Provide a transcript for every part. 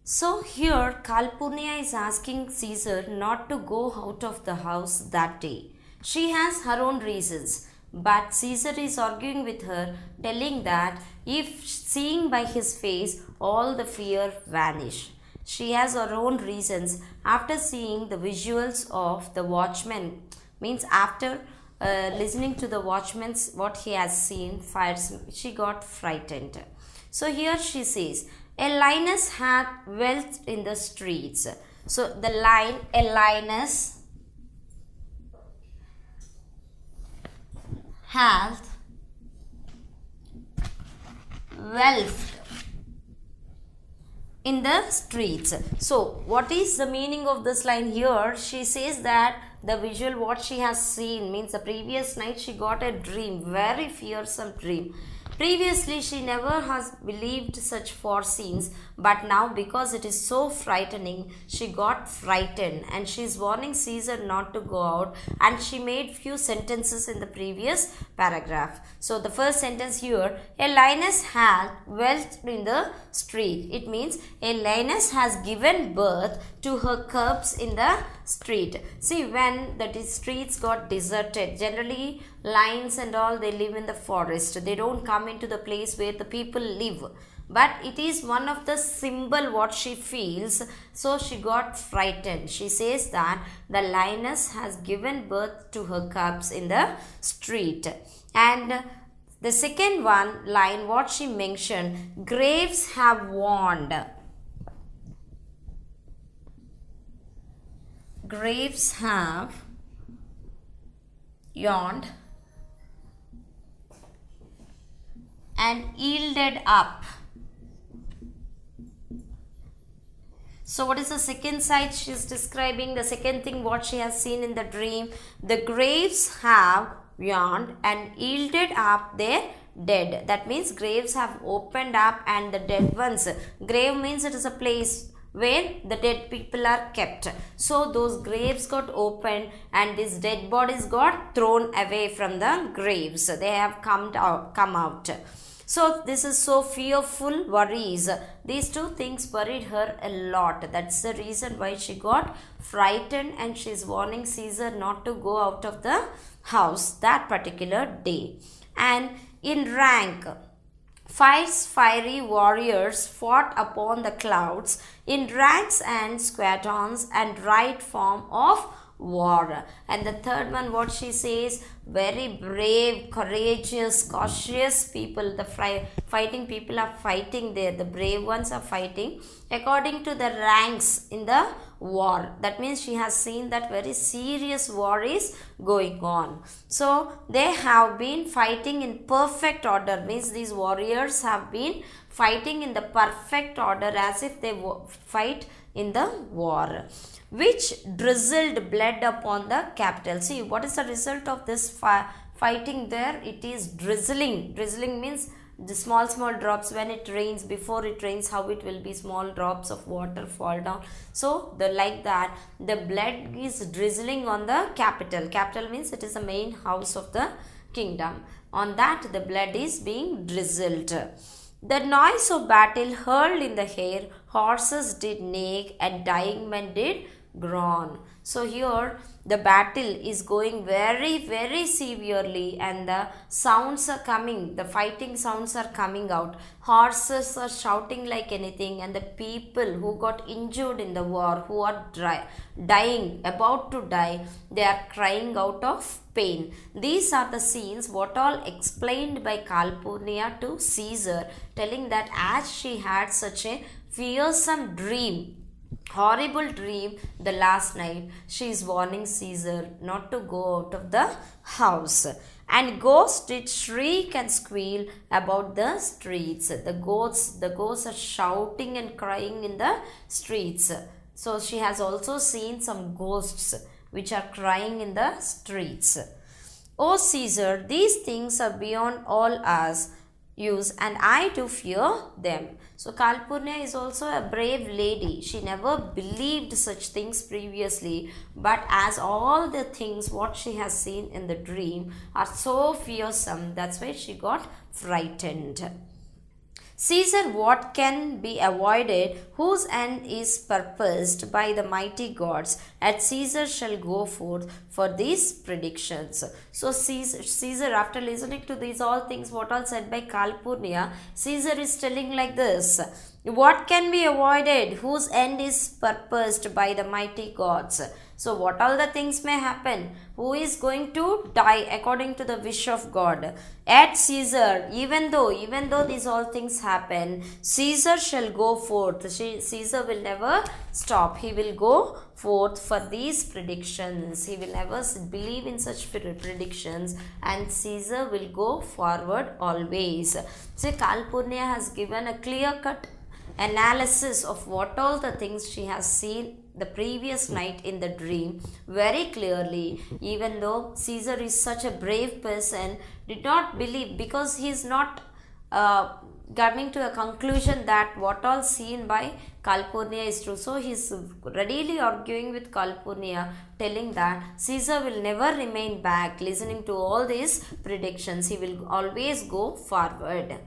So here Calpurnia is asking Caesar not to go out of the house that day. She has her own reasons, but Caesar is arguing with her, telling that if seeing by his face all the fear vanish. She has her own reasons after seeing the visuals of the watchman, means after listening to the watchman's what he has seen, fires, she got frightened. So here she says, a lioness had wealth in the streets. So the line, a lioness hath wealth in the streets. So what is the meaning of this line here? She says that the visual what she has seen means the previous night she got a dream, very fearsome dream. Previously, she never has believed such foreseens, but now because it is so frightening, she got frightened and she is warning Caesar not to go out, and she made few sentences in the previous paragraph. So, the first sentence here, a lioness had wealth in the street. It means a lioness has given birth to her cubs in the street. See, when the streets got deserted, generally lions and all, they live in the forest. They don't come into the place where the people live, but it is one of the symbol what she feels, so she got frightened. She says that the lioness has given birth to her cubs in the street. And the second one line what she mentioned, graves have warned. Graves have yawned and yielded up. So what is the second side she is describing? The second thing what she has seen in the dream, the graves have yawned and yielded up their dead. That means graves have opened up and the dead ones. Grave means it is a place where the dead people are kept. So those graves got opened and these dead bodies got thrown away from the graves. They have come out. So this is so fearful worries. These two things worried her a lot. That's the reason why she got frightened and she is warning Caesar not to go out of the house that particular day. And in rank, fiery warriors fought upon the clouds in ranks and squadrons and right form of war. And the third one what she says, very brave, courageous, cautious people. The fighting people are fighting there. The brave ones are fighting according to the ranks in the war. That means she has seen that very serious war is going on. So they have been fighting in perfect order. Means these warriors have been fighting in the perfect order as if they fight in the war, which drizzled blood upon the capital. See, what is the result of this fighting there? It is drizzling. Drizzling means the small drops when it rains. Before it rains, how it will be small drops of water fall down. So like that, the blood is drizzling on the capital. Capital means it is the main house of the kingdom. On that, the blood is being drizzled. The noise of battle hurled in the air, horses did neigh and dying men did groan. So here the battle is going very severely and the sounds are coming, the fighting sounds are coming out. Horses are shouting like anything and the people who got injured in the war, who are dying, about to die, they are crying out of pain. These are the scenes what all explained by Calpurnia to Caesar, telling that as she had such a fearsome dream, horrible dream the last night, she is warning Caesar not to go out of the house. And ghosts did shriek and squeal about the streets. The ghosts are shouting and crying in the streets. So she has also seen some ghosts which are crying in the streets. O Caesar, these things are beyond all us use, and I do fear them. So Calpurnia is also a brave lady. She never believed such things previously, but as all the things what she has seen in the dream are so fearsome, that's why she got frightened. Caesar, what can be avoided, whose end is purposed by the mighty gods, and Caesar shall go forth for these predictions. So Caesar, after listening to these all things, what all said by Calpurnia, Caesar is telling like this: what can be avoided, whose end is purposed by the mighty gods. So what all the things may happen, who is going to die according to the wish of God. At Caesar, even though these all things happen, Caesar shall go forth. Caesar will never stop. He will go forth for these predictions. He will never believe in such predictions, and Caesar will go forward always. So Calpurnia has given a clear-cut analysis of what all the things she has seen the previous night in the dream very clearly. Even though Caesar is such a brave person, did not believe, because he is not coming to a conclusion that what all seen by Calpurnia is true. So he is readily arguing with Calpurnia, telling that Caesar will never remain back listening to all these predictions. He will always go forward.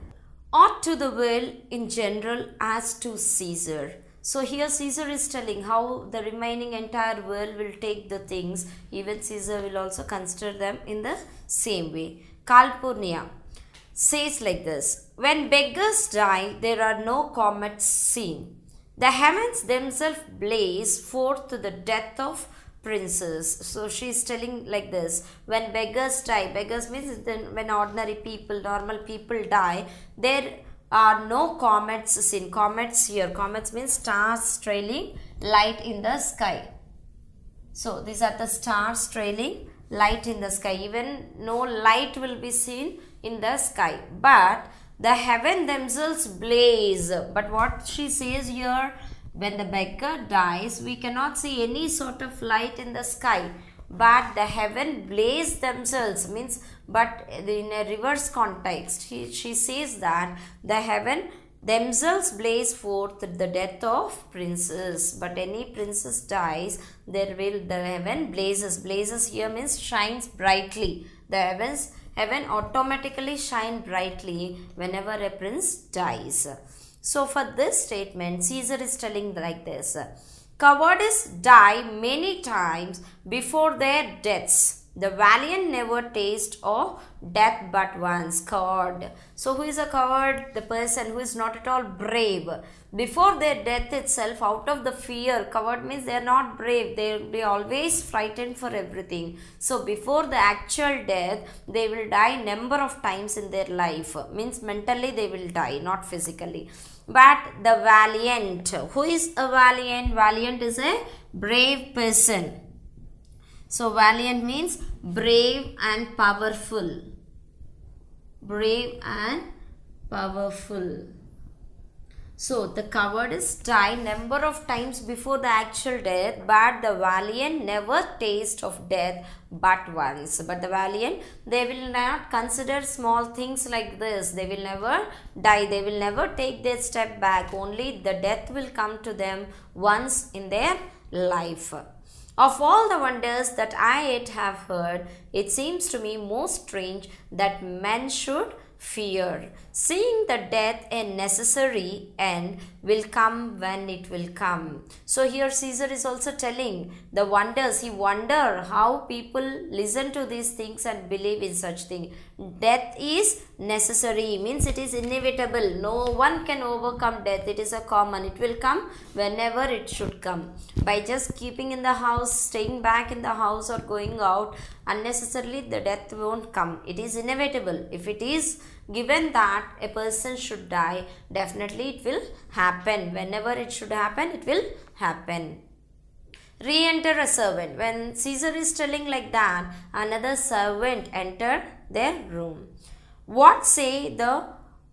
Or to the world in general as to Caesar. So here Caesar is telling how the remaining entire world will take the things. Even Caesar will also consider them in the same way. Calpurnia says like this: when beggars die, there are no comets seen. The heavens themselves blaze forth to the death of princes. So she is telling like this: when beggars die, beggars means then when ordinary people, normal people die, there are no comets seen. Comets here, comets means stars trailing light in the sky. So these are the stars trailing light in the sky. Even no light will be seen in the sky, but the heaven themselves blaze. But what she says here, when the beggar dies, we cannot see any sort of light in the sky, but the heaven blaze themselves, means, but in a reverse context, she says that the heaven themselves blaze forth the death of princes. But any princess dies, the heaven blazes here means shines brightly. The heaven automatically shine brightly whenever a prince dies. So for this statement, Caesar is telling like this: cowardice die many times before their deaths. The valiant never taste of death but once. Coward. So who is a coward? The person who is not at all brave. Before their death itself, out of the fear, coward means they are not brave. They will be always frightened for everything. So before the actual death, they will die number of times in their life. Means mentally they will die, not physically. But the valiant. Who is a valiant? Valiant is a brave person. So valiant means brave and powerful. Brave and powerful. So the cowardice die number of times before the actual death, but the valiant never taste of death but once. But the valiant, they will not consider small things like this. They will never die. They will never take their step back. Only the death will come to them once in their life. Of all the wonders that I yet have heard, it seems to me most strange that men should fear, seeing the death a necessary end will come when it will come. So here Caesar is also telling the wonders. He wonder how people listen to these things and believe in such things. Death is necessary, means it is inevitable. No one can overcome death. It is a common. It will come whenever it should come. By just keeping in the house, staying back in the house or going out unnecessarily, the death won't come. It is inevitable. If it is given that a person should die, definitely it will happen. Whenever it should happen, it will happen. Re-enter a servant. When Caesar is telling like that, another servant entered their room. What say the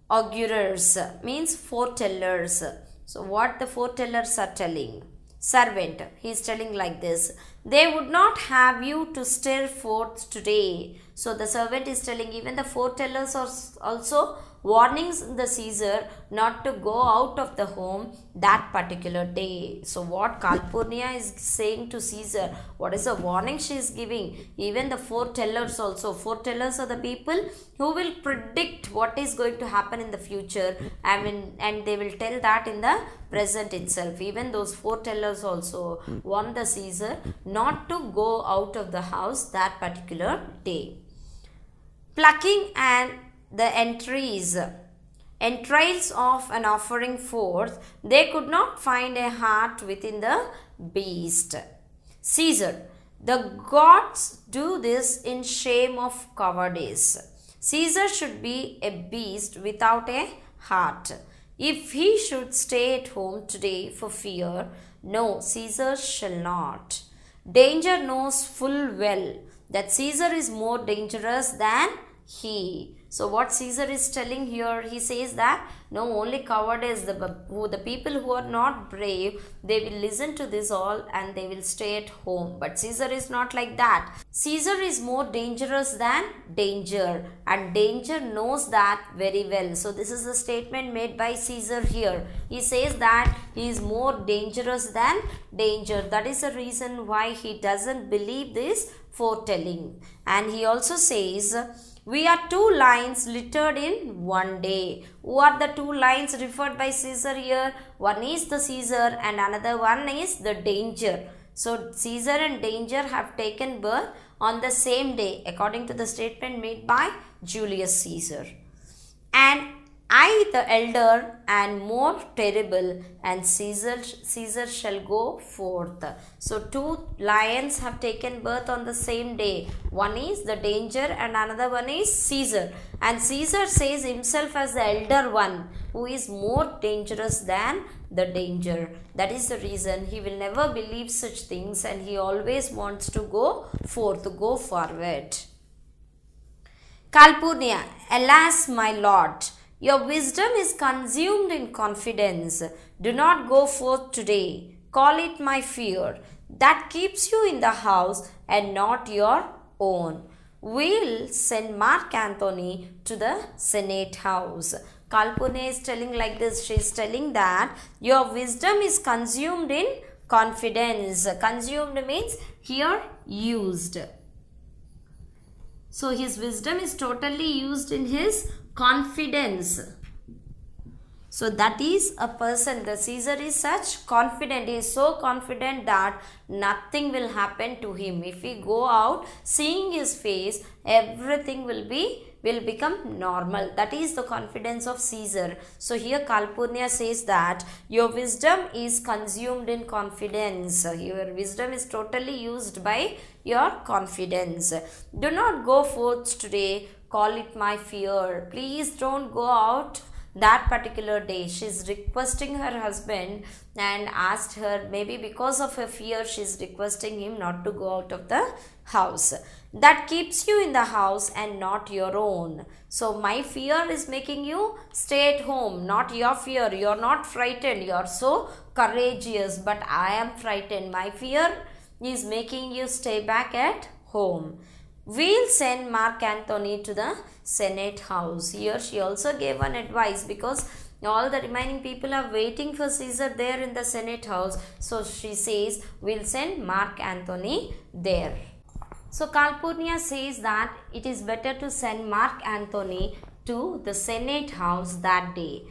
augurers? Means foretellers. So what the foretellers are telling? Servant, he is telling like this: they would not have you to stir forth today, So the servant is telling, even the foretellers are also warnings the Caesar not to go out of the home that particular day. So what Calpurnia is saying to Caesar, what is the warning she is giving? Even the foretellers also. Foretellers are the people who will predict what is going to happen in the future. And they will tell that in the present itself. Even those foretellers also warn the Caesar not to go out of the house that particular day. Plucking and the entrails of an offering forth, they could not find a heart within the beast. Caesar, the gods do this in shame of cowardice. Caesar should be a beast without a heart. If he should stay at home today for fear, no, Caesar shall not. Danger knows full well that Caesar is more dangerous than he. So what Caesar is telling here, he says that no, only cowardice, the people who are not brave, they will listen to this all and they will stay at home. But Caesar is not like that. Caesar is more dangerous than danger, and danger knows that very well. So this is a statement made by Caesar here. He says that he is more dangerous than danger. That is the reason why he doesn't believe this foretelling. And he also says, we are two lions littered in one day. Who are the two lions referred by Caesar here? One is the Caesar and another one is the danger. So Caesar and danger have taken birth on the same day according to the statement made by Julius Caesar. And I, the elder and more terrible, and Caesar shall go forth. So two lions have taken birth on the same day. One is the danger and another one is Caesar. And Caesar says himself as the elder one, who is more dangerous than the danger. That is the reason he will never believe such things, and he always wants to go forth, to go forward. Calpurnia, alas, my lord, your wisdom is consumed in confidence. Do not go forth today. Call it my fear. That keeps you in the house and not your own. We'll send Mark Antony to the Senate house. Calpurnia is telling like this. She is telling that your wisdom is consumed in confidence. Consumed means here used. So his wisdom is totally used in his confidence. So that is a person, the Caesar is such confident, he is so confident that nothing will happen to him. If we go out, seeing his face, everything will become normal. That is the confidence of Caesar. So here Calpurnia says that your wisdom is consumed in confidence. Your wisdom is totally used by your confidence. Do not go forth today. Call it my fear. Please don't go out that particular day. She is requesting her husband and asked her, maybe because of her fear, she is requesting him not to go out of the house. That keeps you in the house and not your own. So my fear is making you stay at home, not your fear. You are not frightened. You are so courageous, but I am frightened. My fear is making you stay back at home. We'll send Mark Antony to the Senate house. Here she also gave an advice because all the remaining people are waiting for Caesar there in the Senate house. So she says, we'll send Mark Antony there. So Calpurnia says that it is better to send Mark Antony to the Senate house that day.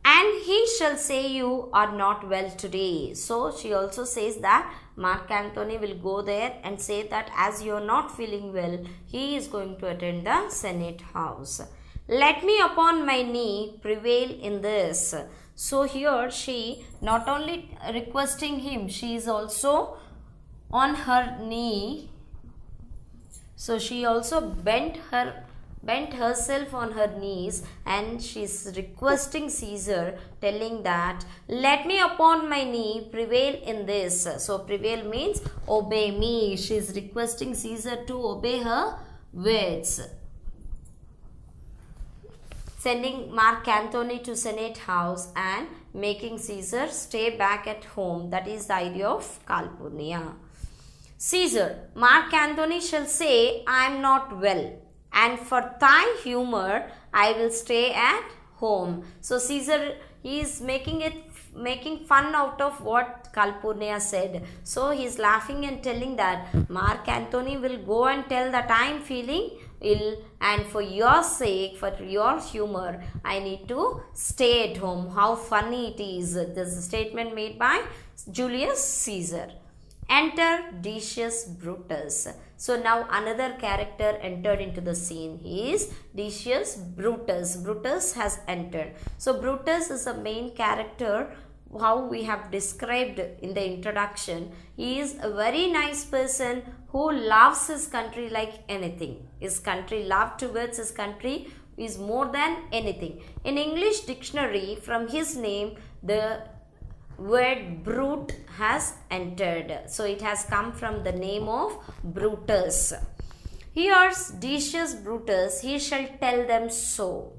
And he shall say you are not well today. So she also says that Mark Antony will go there and say that as you are not feeling well, he is going to attend the Senate house. Let me upon my knee prevail in this. So here she not only requesting him, she is also on her knee. So she also bent herself on her knees and she is requesting Caesar, telling that let me upon my knee prevail in this. So prevail means obey me. She is requesting Caesar to obey her words. Sending Mark Antony to Senate house and making Caesar stay back at home. That is the idea of Calpurnia. Caesar, Mark Antony shall say, I am not well. and for thy humor I will stay at home. So Caesar, he is making fun out of what Calpurnia said. So he is laughing and telling that Mark Antony will go and tell that I am feeling ill, and for your sake, for your humor, I need to stay at home. How funny it is. This is a statement made by Julius Caesar. Enter Decius Brutus. So now another character entered into the scene. He is Decius Brutus. Brutus has entered. So Brutus is the main character, how we have described in the introduction. He is a very nice person who loves his country like anything. His country, love towards his country is more than anything. In English dictionary, from his name, the word brute has entered. So it has come from the name of Brutus. Here's Decius Brutus, he shall tell them so.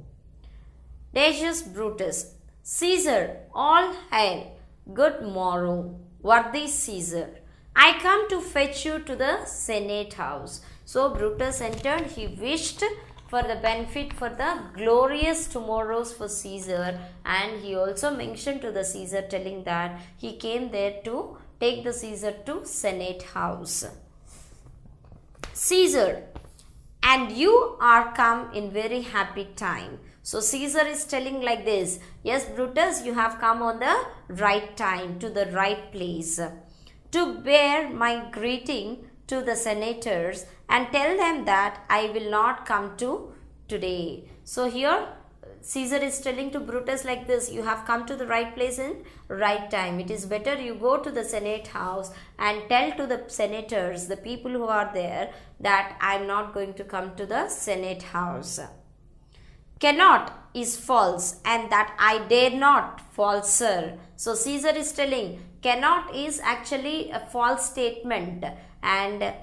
Decius Brutus, Caesar, all hail, good morrow, worthy Caesar. I come to fetch you to the Senate house. So Brutus entered, he wished for the benefit, for the glorious tomorrows for Caesar, and he also mentioned to the Caesar, telling that he came there to take the Caesar to Senate house. Caesar, and you are come in very happy time. So Caesar is telling like this, yes Brutus, you have come on the right time, to the right place, to bear my greeting to the senators and tell them that I will not come to today. So here Caesar is telling to Brutus like this, you have come to the right place in right time. It is better you go to the Senate house and tell to the senators, the people who are there, that I am not going to come to the Senate house. Cannot is false, and that I dare not, falser. So Caesar is telling cannot is actually a false statement, and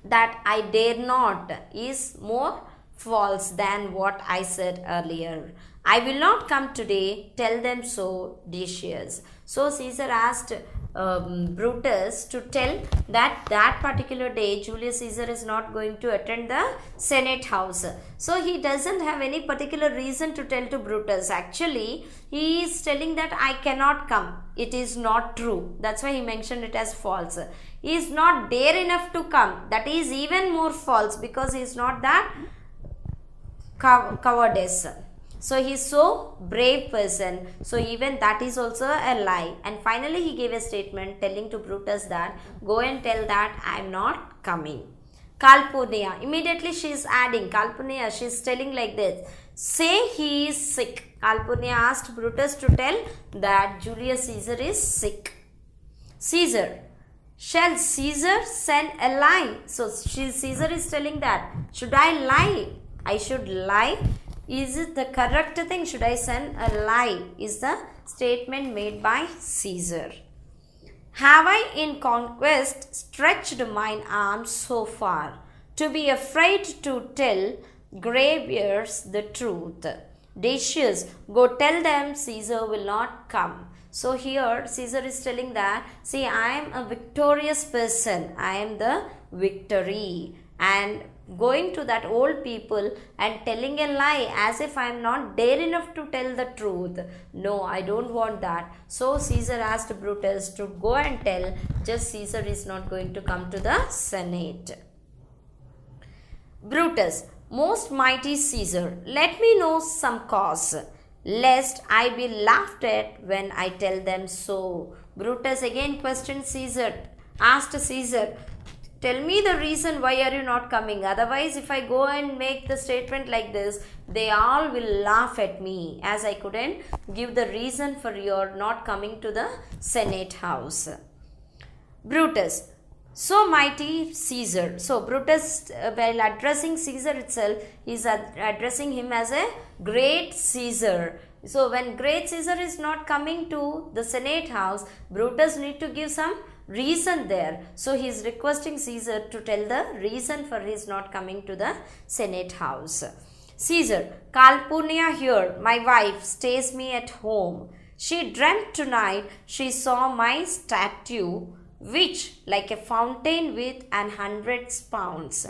that I dare not is more false than what I said earlier. I will not come today, tell them so, Decius. So Caesar asked Brutus to tell that particular day Julius Caesar is not going to attend the Senate house. So he doesn't have any particular reason to tell to Brutus. Actually, he is telling that I cannot come. It is not true. That's why he mentioned it as false. He is not dare enough to come. That is even more false, because he is not that cowardice. So he is so brave person. So even that is also a lie. And finally he gave a statement telling to Brutus that go and tell that I am not coming. Calpurnia, immediately she is adding. Calpurnia, she is telling like this, say he is sick. Calpurnia asked Brutus to tell that Julius Caesar is sick. Caesar, shall Caesar send a lie? So Caesar is telling that should I lie? I should lie. Is it the correct thing? Should I send a lie? Is the statement made by Caesar. Have I in conquest stretched mine arms so far, to be afraid to tell graybeards the truth? Decius, go tell them Caesar will not come. So here Caesar is telling that, see, I am a victorious person. I am the victory. And going to that old people and telling a lie as if I am not dare enough to tell the truth. No, I don't want that. So Caesar asked Brutus to go and tell just Caesar is not going to come to the Senate. Brutus, most mighty Caesar, let me know some cause, lest I be laughed at when I tell them so. Brutus again questioned Caesar, asked Caesar, tell me the reason why are you not coming. Otherwise, if I go and make the statement like this, they all will laugh at me, as I couldn't give the reason for your not coming to the Senate house. Brutus, so mighty Caesar. So Brutus, while addressing Caesar itself, is addressing him as a great Caesar. So when great Caesar is not coming to the Senate house, Brutus need to give some reason there. So he is requesting Caesar to tell the reason for his not coming to the Senate house. Caesar, Calpurnia here, my wife, stays me at home. She dreamt tonight she saw my statue, which like a fountain with 100 spouts.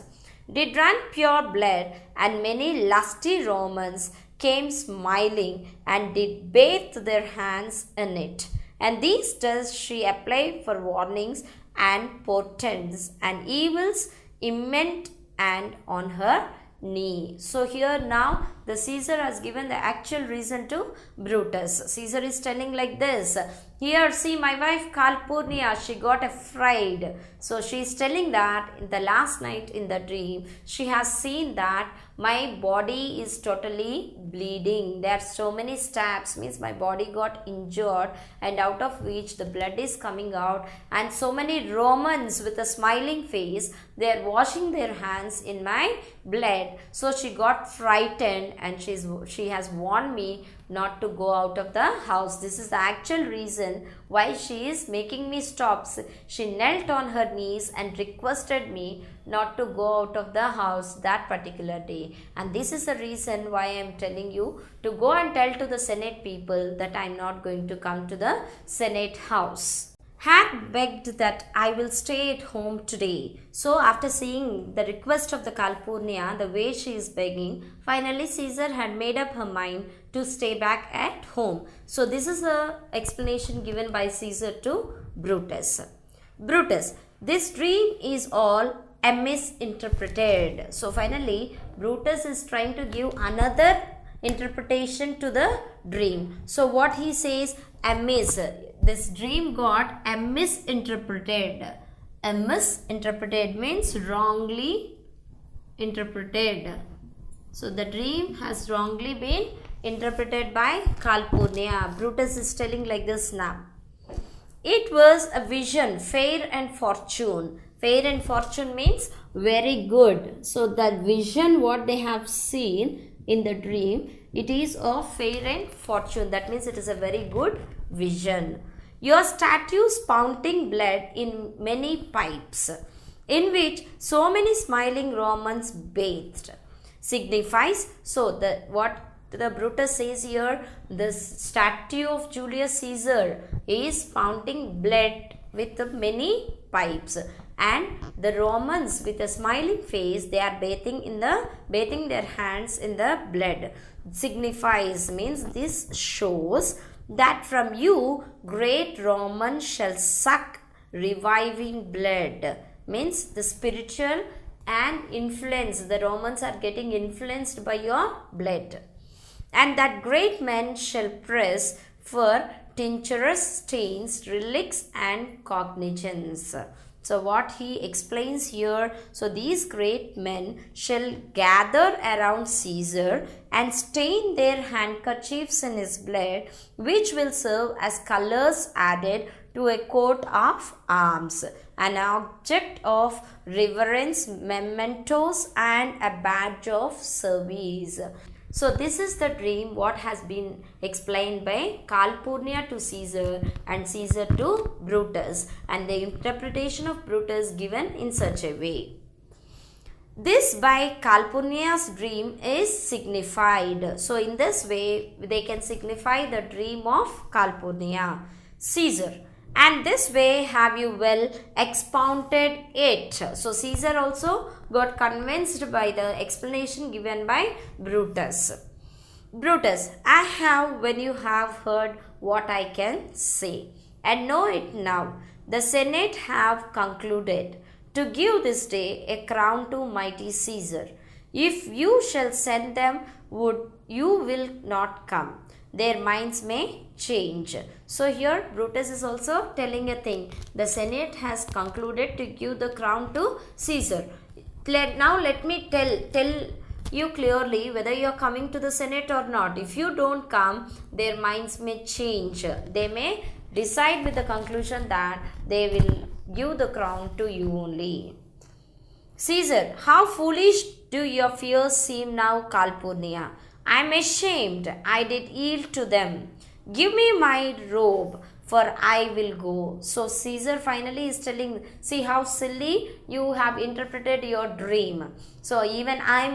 did run pure blood, and many lusty Romans came smiling and did bathe their hands in it. And these does she apply for warnings and portents and evils imminent and on her knee. So here now the Caesar has given the actual reason to Brutus. Caesar is telling like this. Here see my wife Calpurnia, she got afraid. So she is telling that in the last night in the dream she has seen that my body is totally bleeding. There are so many stabs, means my body got injured, and out of which the blood is coming out, and so many Romans with a smiling face, they are washing their hands in my blood. So she got frightened and she has warned me not to go out of the house. This is the actual reason why she is making me stop. She knelt on her knees and requested me not to go out of the house that particular day. And this is the reason why I am telling you to go and tell to the Senate people that I am not going to come to the Senate house. Had begged that I will stay at home today. So after seeing the request of the Calpurnia, the way she is begging, finally Caesar had made up her mind to stay back at home. So this is the explanation given by Caesar to Brutus. Brutus, this dream is all misinterpreted. So finally Brutus is trying to give another interpretation to the dream. So what he says, amiss. This dream got misinterpreted. Misinterpreted means wrongly interpreted. So the dream has wrongly been interpreted by Calpurnia. Brutus is telling like this now. It was a vision, fair and fortune. Fair and fortune means very good. So that vision what they have seen in the dream, it is of fair and fortune. That means it is a very good vision. Your statue spouting blood in many pipes, in which so many smiling Romans bathed, signifies. So the what the Brutus says here, the statue of Julius Caesar is spouting blood with many pipes, and the Romans with a smiling face, they are bathing their hands in the blood. Signifies means this shows that from you great Roman shall suck reviving blood. Means the spiritual and influence, the Romans are getting influenced by your blood. And that great men shall press for tincturous stains, relics and cognizance. So what he explains here, so these great men shall gather around Caesar and stain their handkerchiefs in his blood, which will serve as colors added to a coat of arms, an object of reverence, mementos and a badge of service. So this is the dream what has been explained by Calpurnia to Caesar and Caesar to Brutus, and the interpretation of Brutus given in such a way. This by Calpurnia's dream is signified. So in this way they can signify the dream of Calpurnia. Caesar, and this way have you well expounded it. So Caesar also got convinced by the explanation given by Brutus. Brutus, I have when you have heard what I can say, and know it now. The Senate have concluded to give this day a crown to mighty Caesar. If you shall send them, you will not come. Their minds may change. So here Brutus is also telling a thing. The Senate has concluded to give the crown to Caesar. Now let me tell you clearly whether you are coming to the Senate or not. If you don't come, their minds may change. They may decide with the conclusion that they will give the crown to you only. Caesar, how foolish do your fears seem now, Calpurnia? I am ashamed I did yield to them. Give me my robe, for I will go. So Caesar finally is telling, see how silly you have interpreted your dream. So even I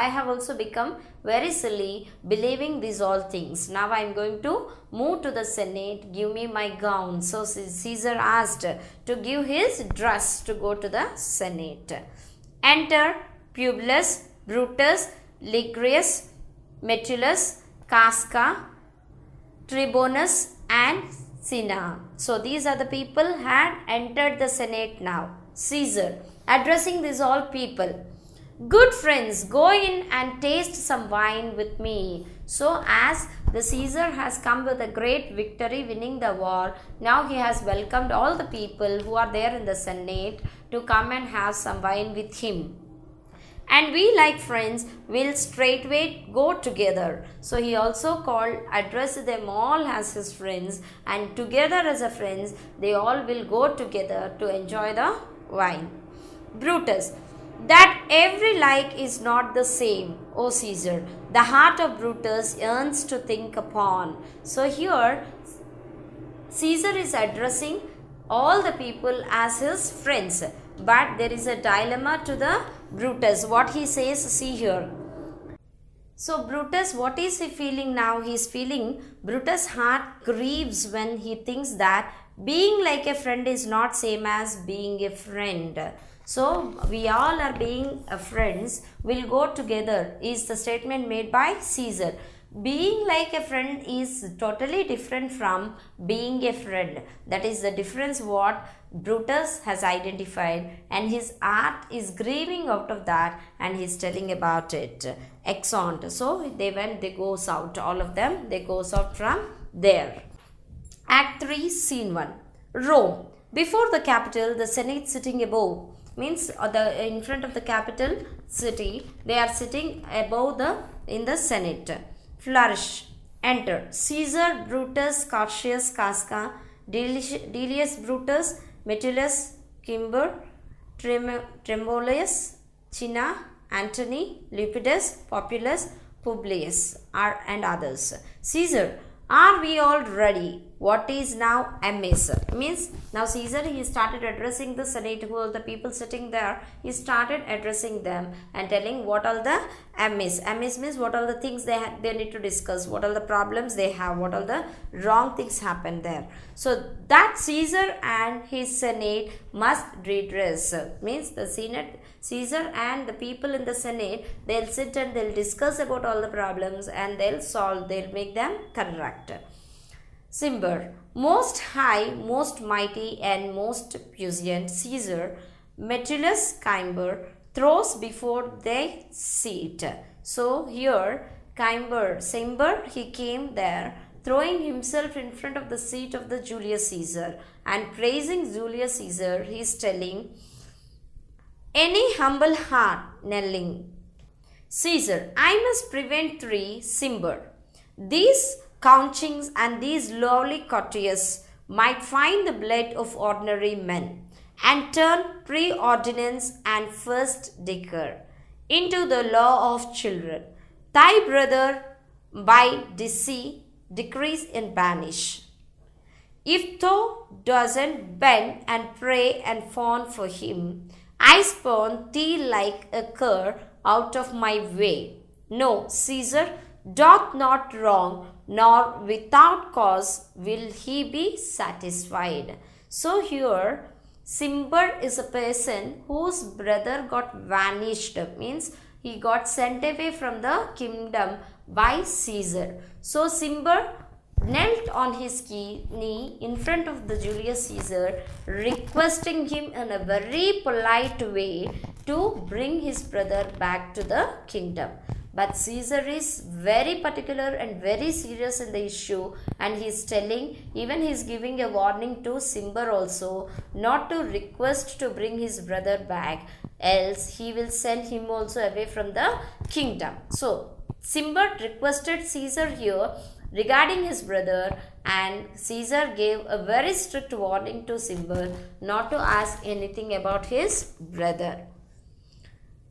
have also become very silly believing these all things. Now I am going to move to the Senate, give me my gown. So Caesar asked to give his dress to go to the Senate. Enter Publius, Brutus, Ligurius, Metellus, Casca, Tribonus and Cinna. So these are the people had entered the Senate now. Caesar addressing these all people. Good friends, go in and taste some wine with me. So as the Caesar has come with a great victory winning the war, now he has welcomed all the people who are there in the Senate to come and have some wine with him. And we like friends will straightway go together. So he also addressed them all as his friends, and together as a friends they all will go together to enjoy the wine. Brutus, that every like is not the same, O Caesar. The heart of Brutus yearns to think upon. So here Caesar is addressing all the people as his friends. But there is a dilemma to the Brutus. What he says, see here. So Brutus, what is he feeling now? He is feeling, Brutus' heart grieves when he thinks that being like a friend is not same as being a friend. So we all are being friends, will go together is the statement made by Caesar. Being like a friend is totally different from being a friend. That is the difference what Brutus has identified, and his heart is grieving out of that, and he is telling about it. Exeunt. So they goes out, all of them, they goes out from there. Act 3, Scene 1. Rome. Before the capital, the Senate sitting above. Means in front of the capital city, they are sitting above in the Senate. Flourish. Enter. Caesar, Brutus, Cassius, Casca, Delius Brutus, Metellus, Cimber, Trembolius, Cinna, Antony, Lepidus, Populus, Publius, and others. Caesar, are we all ready? What is now amiss? Means now Caesar, he started addressing the Senate, who are the people sitting there. He started addressing them and telling what all the amiss. Amiss means what all the things they need to discuss, what all the problems they have, what all the wrong things happen there. So that Caesar and his Senate must redress. Means the Senate, Caesar and the people in the Senate, they'll sit and they'll discuss about all the problems and they'll make them correct. Cimber, most high, most mighty and most puissant Caesar, Metellus Cimber, throws before their seat. So here Cimber, he came there, throwing himself in front of the seat of the Julius Caesar and praising Julius Caesar. He is telling, any humble heart knelling. Caesar, I must prevent 3, Cimber. These couchings and these lowly courtiers might find the blood of ordinary men and turn preordinance and first decor into the law of children. Thy brother by deceit decrease and banish. If thou doesn't bend and pray and fawn for him, I spurn thee like a cur out of my way. No, Caesar doth not wrong, nor without cause will he be satisfied. So here, Cimber is a person whose brother got vanished, means he got sent away from the kingdom by Caesar. So Cimber knelt on his knee in front of the Julius Caesar, requesting him in a very polite way to bring his brother back to the kingdom. But Caesar is very particular and very serious in the issue, and he is telling, even he is giving a warning to Cimber also, not to request to bring his brother back, else he will send him also away from the kingdom. So Cimber requested Caesar here regarding his brother, and Caesar gave a very strict warning to Cimber not to ask anything about his brother.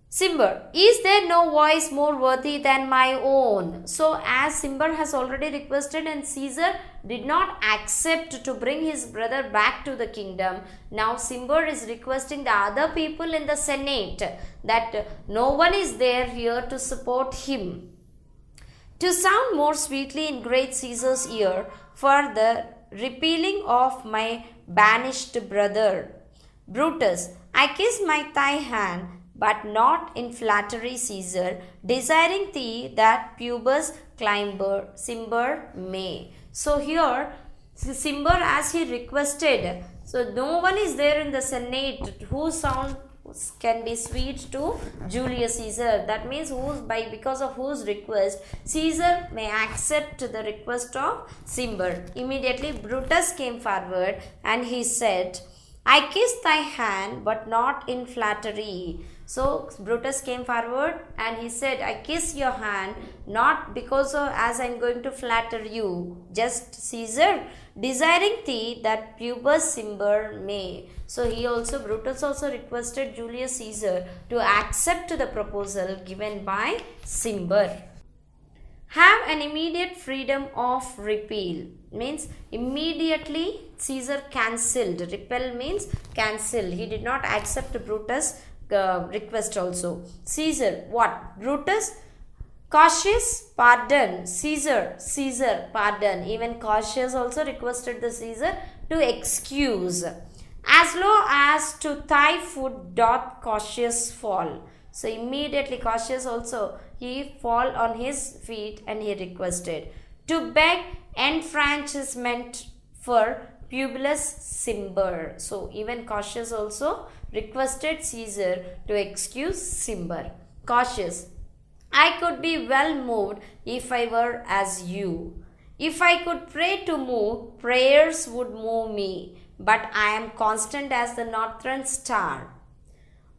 Cimber, is there no voice more worthy than my own? So as Cimber has already requested and Caesar did not accept to bring his brother back to the kingdom, now Cimber is requesting the other people in the Senate that no one is there here to support him. To sound more sweetly in great Caesar's ear for the repealing of my banished brother. Brutus, I kiss my thy hand, but not in flattery, Caesar, desiring thee that Pubus Cimber may. So here, Cimber, as he requested, so no one is there in the Senate whose sound can be sweet to Julius Caesar. That means because of whose request Caesar may accept the request of Cimber. Immediately Brutus came forward and he said, I kiss thy hand, but not in flattery. So Brutus came forward and he said, I kiss your hand, not because of as I am going to flatter you, just Caesar, desiring thee that Pubus Cimber may. So Brutus also requested Julius Caesar to accept the proposal given by Cimber. Have an immediate freedom of repeal, means immediately Caesar cancelled. Repel means cancel. He did not accept Brutus' request also. Caesar, what? Brutus, Cautius, pardon. Caesar, pardon. Even Cautius also requested the Caesar to excuse. As low as to thy foot doth Cautius fall. So immediately Cautius also, he fall on his feet and he requested to beg enfranchisement for Publius Cimber. So even Cautius also requested Caesar to excuse Cimber. Cautius, I could be well moved if I were as you. If I could pray to move, prayers would move me. But I am constant as the northern star,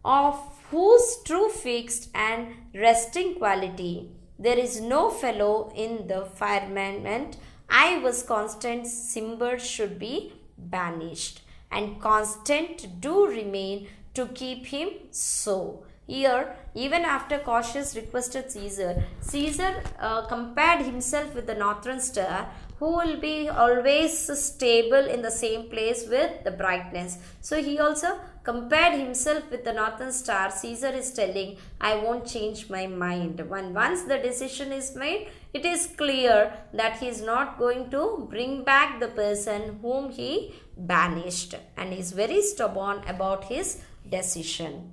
of whose true fixed and resting quality there is no fellow in the firmament. I was constant, Cimber should be banished, and constant do remain to keep him so. Here, even after Cautius requested Caesar, Caesar compared himself with the northern star, who will be always stable in the same place with the brightness. So he also compared himself with the northern star. Caesar is telling, I won't change my mind. Once the decision is made, it is clear that he is not going to bring back the person whom he banished, and he is very stubborn about his decision.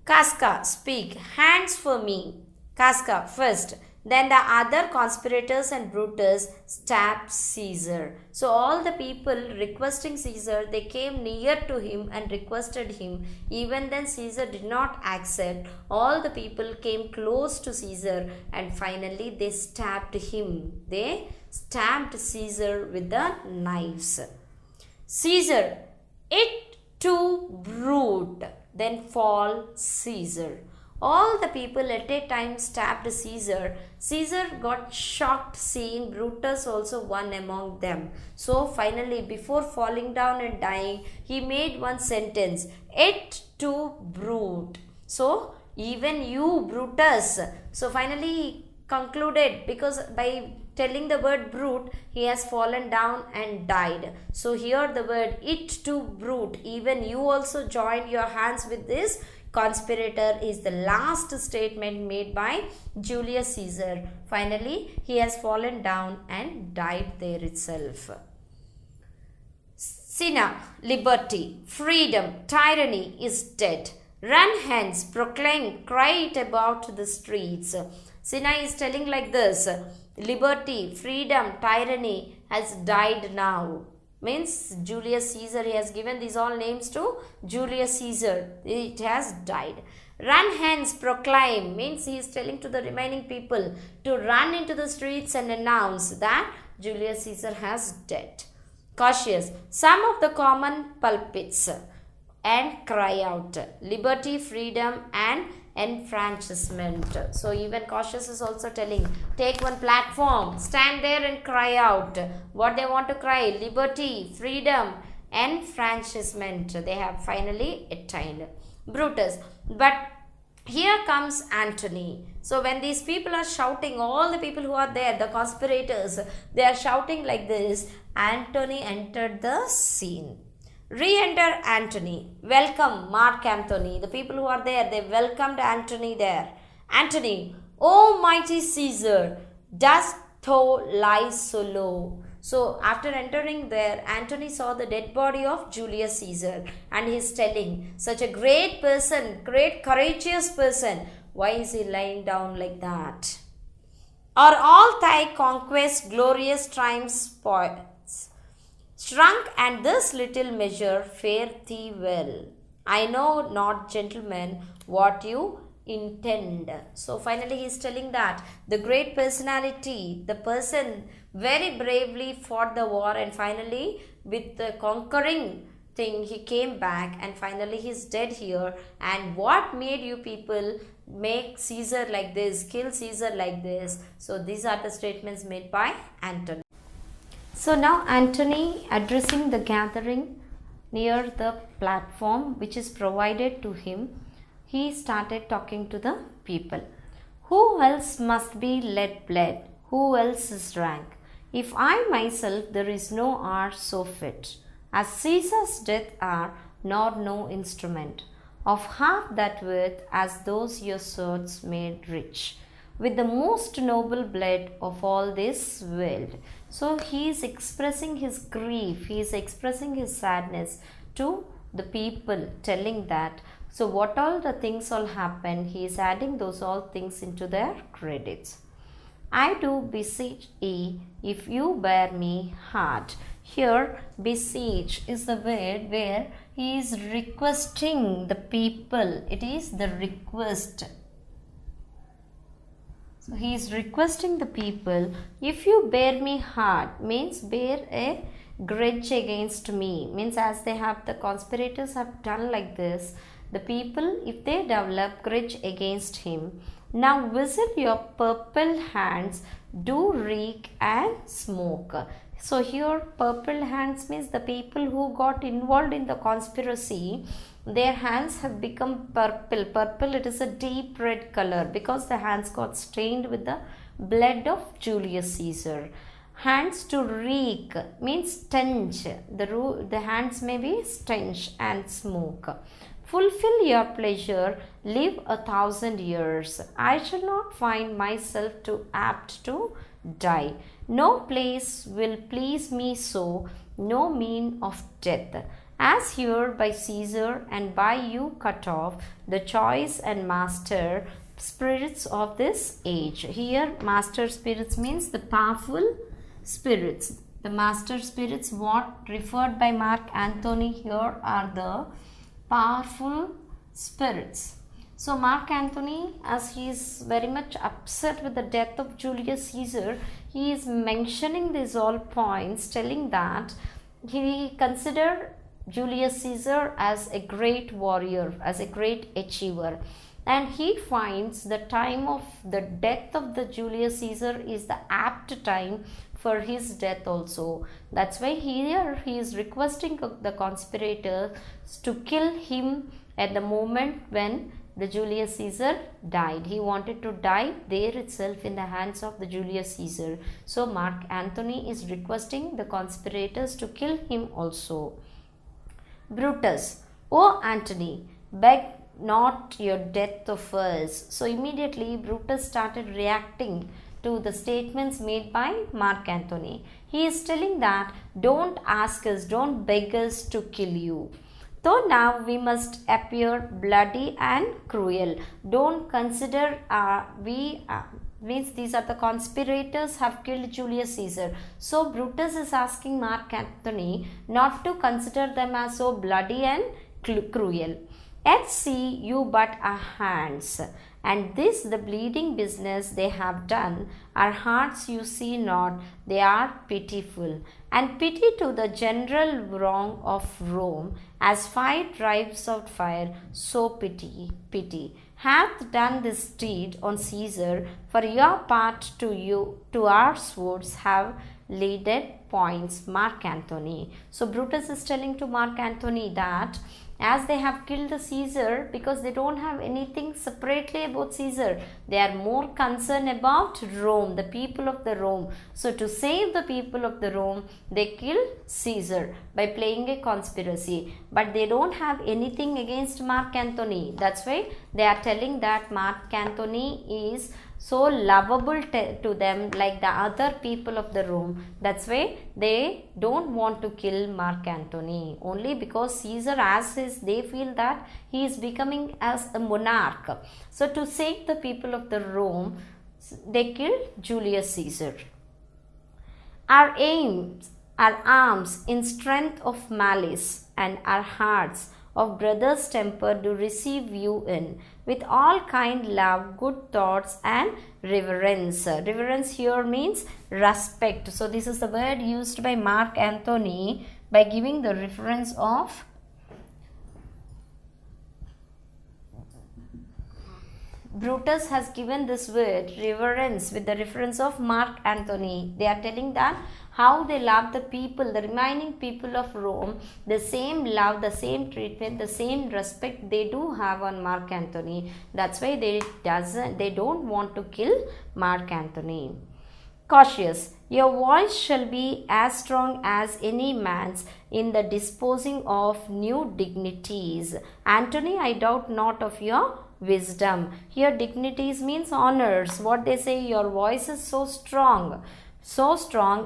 Casca, speak. Hands for me. Casca, first. Then the other conspirators and Brutus stabbed Caesar. So all the people requesting Caesar, they came near to him and requested him. Even then Caesar did not accept. All the people came close to Caesar and finally they stabbed him. They stabbed Caesar with the knives. Caesar, it too brute, then fall Caesar. All the people at a time stabbed Caesar. Caesar got shocked seeing Brutus also one among them. So finally, before falling down and dying, he made one sentence, et tu brute. So even you, Brutus. So finally he concluded, because by telling the word brute, he has fallen down and died. So here the word it too brute, even you also joined your hands with this conspirator, is the last statement made by Julius Caesar. Finally, he has fallen down and died there itself. Cinna, liberty, freedom, tyranny is dead. Run hence, proclaim, cry it about the streets. Cinna is telling like this, liberty, freedom, tyranny has died now. Means Julius Caesar, he has given these all names to Julius Caesar. It has died. Run hence, proclaim, means he is telling to the remaining people to run into the streets and announce that Julius Caesar has died. Cautious, some of the common pulpits and cry out liberty, freedom and enfranchisement. So even Cautious is also telling, take one platform, stand there and cry out what they want to cry, liberty, freedom, enfranchisement. They have finally attained. Brutus, but here comes Antony. So when these people are shouting, all the people who are there, the conspirators, they are shouting like this, Antony entered the scene. Re-enter Antony. Welcome Mark Antony. The people who are there, they welcomed Antony there. Antony, O mighty Caesar, dost thou lie so low? So after entering there, Antony saw the dead body of Julius Caesar, and he is telling, such a great person, great courageous person, why is he lying down like that? Are all thy conquests, glorious triumphs, spoils shrunk, and this little measure fare thee well? I know not, gentlemen, what you intend. So finally he is telling that the great personality, the person very bravely fought the war, and finally with the conquering thing he came back, and finally he's dead here. And what made you people make Caesar like this, kill Caesar like this? So these are the statements made by Antony. So now Antony, addressing the gathering near the platform which is provided to him, he started talking to the people. Who else must be let bled? Who else is rank? If I myself, there is no art so fit as Caesar's death are, nor no instrument of half that worth as those your swords made rich with the most noble blood of all this world. So he is expressing his grief, he is expressing his sadness to the people, telling that, so what all the things all happen, he is adding those all things into their credits. I do beseech ye, if you bear me hard. Here, beseech is the word where he is requesting the people. It is the request. So he is requesting the people, if you bear me hard, means bear a grudge against me, means as they have, the conspirators have done like this, the people, if they develop grudge against him, now visit your purple hands, do reek and smoke. So here purple hands means the people who got involved in the conspiracy, their hands have become purple. Purple, it is a deep red color because the hands got stained with the blood of Julius Caesar. Hands to reek means stench. The hands may be stench and smoke. Fulfill your pleasure, live 1,000 years. I shall not find myself too apt to die. No place will please me so, no mean of death. As here by Caesar and by you cut off, the choice and master spirits of this age. Here master spirits means the powerful spirits. The master spirits, what referred by Mark Antony here, are the powerful spirits. So Mark Antony, as he is very much upset with the death of Julius Caesar, he is mentioning these all points, telling that he considered Julius Caesar as a great warrior, as a great achiever, and he finds the time of the death of the Julius Caesar is the apt time for his death also. That's why here he is requesting the conspirators to kill him at the moment when the Julius Caesar died. He wanted to die there itself in the hands of the Julius Caesar. So Mark Antony is requesting the conspirators to kill him also. Brutus, O Antony, beg not your death of us. So immediately Brutus started reacting to the statements made by Mark Antony. He is telling that don't ask us, don't beg us to kill you. Though now we must appear bloody and cruel. Don't consider means these are the conspirators have killed Julius Caesar. So Brutus is asking Mark Antony not to consider them as so bloody and cruel. Yet see you but our hands, and this the bleeding business they have done. Our hearts you see not, they are pitiful. And pity to the general wrong of Rome, as fire drives out fire, so pity hath done this deed on Caesar. For your part to our swords have leaded points. Mark Antony. So Brutus is telling to Mark Antony that as they have killed the Caesar, because they don't have anything separately about Caesar, they are more concerned about Rome, the people of the Rome. So to save the people of the Rome, they kill Caesar by playing a conspiracy, but they don't have anything against Mark Antony. That's why they are telling that Mark Antony is so lovable to them like the other people of the Rome. That's why they don't want to kill Mark Antony, only because Caesar, as is, they feel that he is becoming as a monarch. So to save the people of the Rome, they killed Julius Caesar. Our aims, our arms in strength of malice, and our hearts of brother's temper do receive you in, with all kind love, good thoughts, and reverence. Reverence here means respect. So this is the word used by Mark Antony by giving the reference of Brutus has given this word reverence with the reference of Mark Antony. They are telling that how they love the people, the remaining people of Rome, the same love, the same treatment, the same respect they do have on Mark Antony. That's why they don't want to kill Mark Antony. Cautious, your voice shall be as strong as any man's in the disposing of new dignities. Antony, I doubt not of your wisdom. Here dignities means honors. What they say, your voice is so strong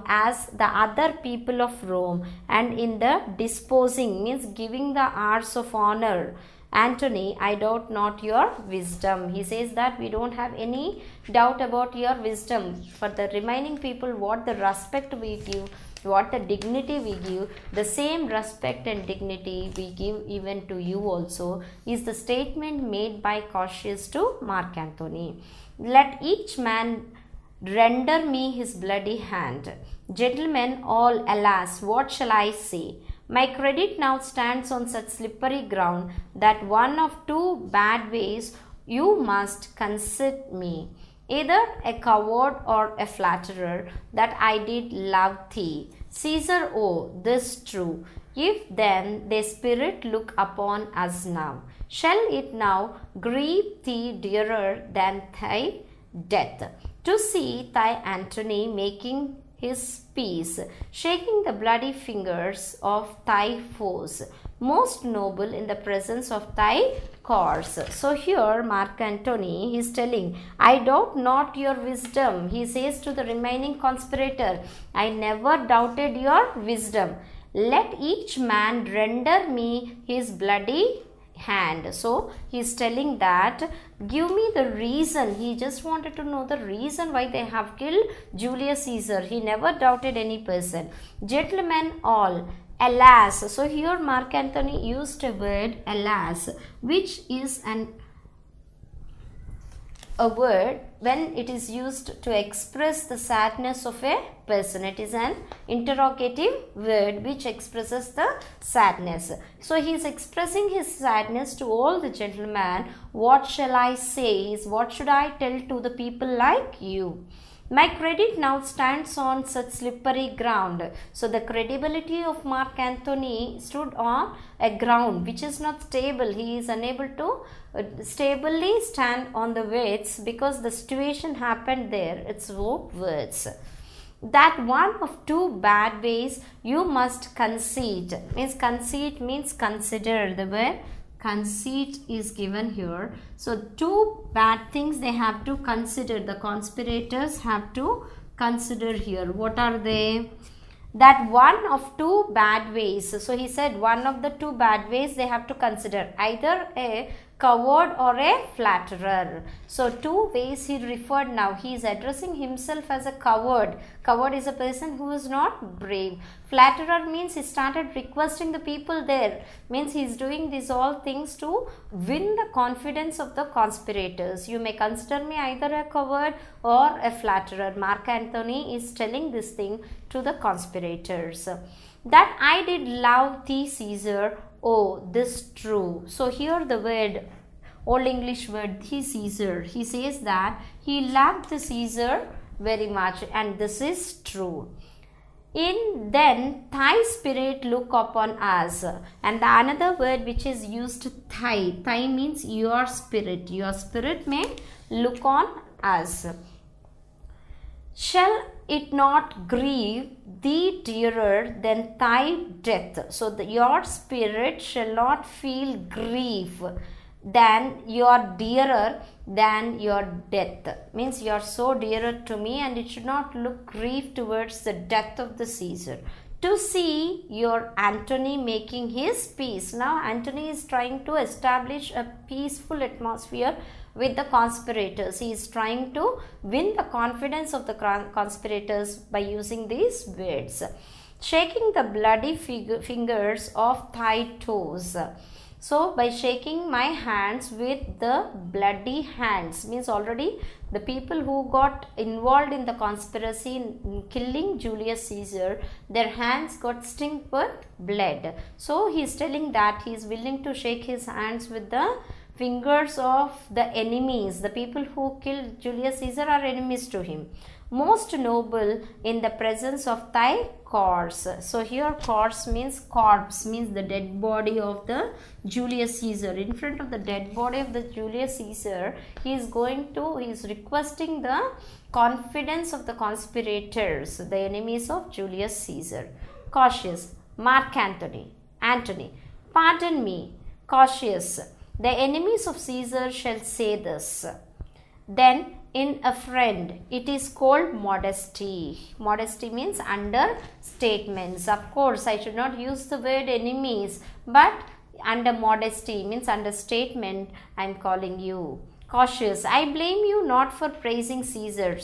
as the other people of Rome, and in the disposing means giving the arts of honor. Antony, I doubt not your wisdom. He says that we don't have any doubt about your wisdom. For the remaining people, what the respect we give, what the dignity we give, the same respect and dignity we give even to you also, is the statement made by Cautious to Mark Antony. Let each man render me his bloody hand. Gentlemen all, alas, what shall I say? My credit now stands on such slippery ground that one of two bad ways you must consider me, either a coward or a flatterer, that I did love thee. Caesar, oh, this true. If then thy spirit look upon us now, shall it now grieve thee dearer than thy death, to see thy Antony making his peace, shaking the bloody fingers of thy foes, most noble in the presence of thy corse. So here Mark Antony is telling, I doubt not your wisdom. He says to the remaining conspirator, I never doubted your wisdom. Let each man render me his bloody hand. So he is telling that give me the reason. He just wanted to know the reason why they have killed Julius Caesar. He never doubted any person. Gentlemen all, alas. So here Mark Antony used a word alas, which is a word when it is used to express the sadness of a person. It is an interrogative word which expresses the sadness. So he is expressing his sadness to all the gentlemen. What shall I say is, what should I tell to the people like you? My credit now stands on such slippery ground. So the credibility of Mark Antony stood on a ground which is not stable. He is unable to stably stand on the weights because the situation happened there. It's words. That one of two bad ways you must conceit. Conceit means consider. The word conceit is given here. So two bad things they have to consider. The conspirators have to consider here. What are they? That one of two bad ways. So he said one of the two bad ways they have to consider, either a coward or a flatterer. So two ways he referred now. He is addressing himself as a coward. Coward is a person who is not brave. Flatterer means he started requesting the people there. Means he is doing these all things to win the confidence of the conspirators. You may consider me either a coward or a flatterer. Mark Antony is telling this thing to the conspirators. That I did love thee, Caesar, oh, this true. So here the word, Old English word, thee, Caesar. He says that he loved the Caesar very much, and this is true. In then thy spirit look upon us. And the another word which is used, thy. Thy means your spirit. Your spirit may look on us. Shall it not grieve thee dearer than thy death? So your spirit shall not feel grief than you are dearer than your death. Means you are so dearer to me, and it should not look grief towards the death of the Caesar. To see your Antony making his peace. Now Antony is trying to establish a peaceful atmosphere with the conspirators. He is trying to win the confidence of the conspirators by using these words. Shaking the bloody fingers of thy toes. So by shaking my hands with the bloody hands, means already the people who got involved in the conspiracy in killing Julius Caesar, their hands got stained with blood. So he is telling that he is willing to shake his hands with the fingers of the enemies. The people who killed Julius Caesar are enemies to him. Most noble in the presence of thy corpse. So here corpse means the dead body of the Julius Caesar. In front of the dead body of the Julius Caesar, he is requesting the confidence of the conspirators, the enemies of Julius Caesar. Cautious, Mark Antony. Pardon me, Cautious, the enemies of Caesar shall say this. Then in a friend, it is called modesty. Modesty means understatements. Of course, I should not use the word enemies, but under modesty means understatement, I am calling you. Cautious, I blame you not for praising Caesar,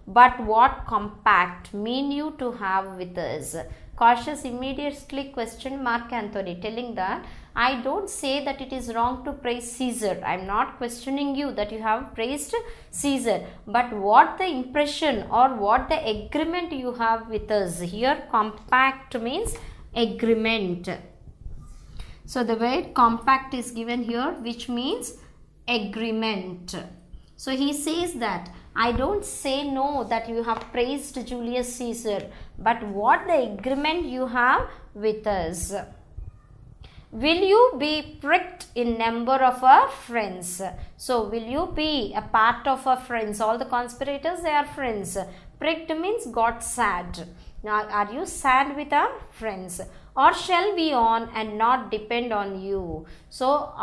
but what compact mean you to have with us? Cautious immediately questioned Mark Antony, telling that I don't say that it is wrong to praise Caesar. I am not questioning you that you have praised Caesar. But what the impression or what the agreement you have with us. Here compact means agreement. So the word compact is given here, which means agreement. So he says that I don't say no that you have praised Julius Caesar, but what the agreement you have with us. Will you be pricked in number of our friends? So will you be a part of our friends? All the conspirators, they are friends. Pricked means got sad. Now are you sad with our friends? Or shall we on and not depend on you? So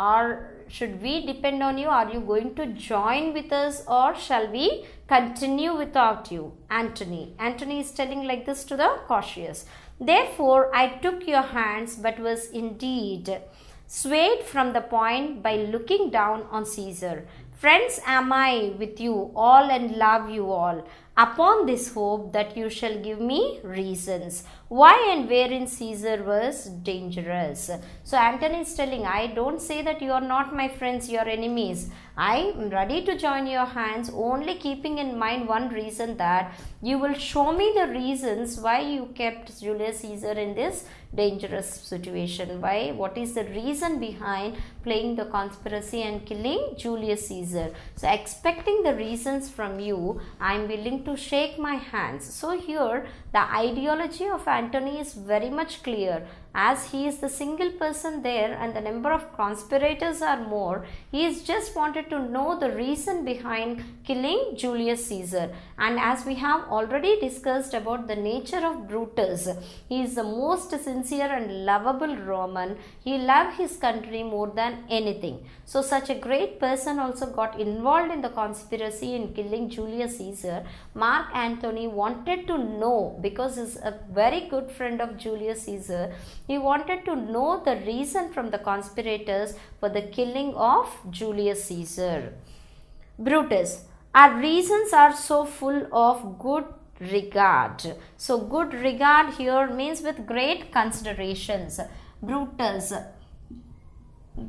should we depend on you? Are you going to join with us, or shall we continue without you? Antony is telling like this to the Cautious. Therefore I took your hands, but was indeed swayed from the point by looking down on Caesar. Friends am I with you all and love you all, upon this hope that you shall give me reasons why and wherein Caesar was dangerous. So Antony is telling, I don't say that you are not my friends, you are enemies. I am ready to join your hands, only keeping in mind one reason, that you will show me the reasons why you kept Julius Caesar in this dangerous situation. Why? What is the reason behind playing the conspiracy and killing Julius Caesar? So expecting the reasons from you, I am willing to shake my hands. So here the ideology of Antony is very much clear. As he is the single person there and the number of conspirators are more, he is just wanted to know the reason behind killing Julius Caesar. And as we have already discussed about the nature of Brutus, he is the most sincere and lovable Roman. He loved his country more than anything. So such a great person also got involved in the conspiracy in killing Julius Caesar. Mark Antony wanted to know, because he is a very good friend of Julius Caesar, he wanted to know the reason from the conspirators for the killing of Julius Caesar. Brutus, our reasons are so full of good regard. So good regard here means with great considerations. Brutus,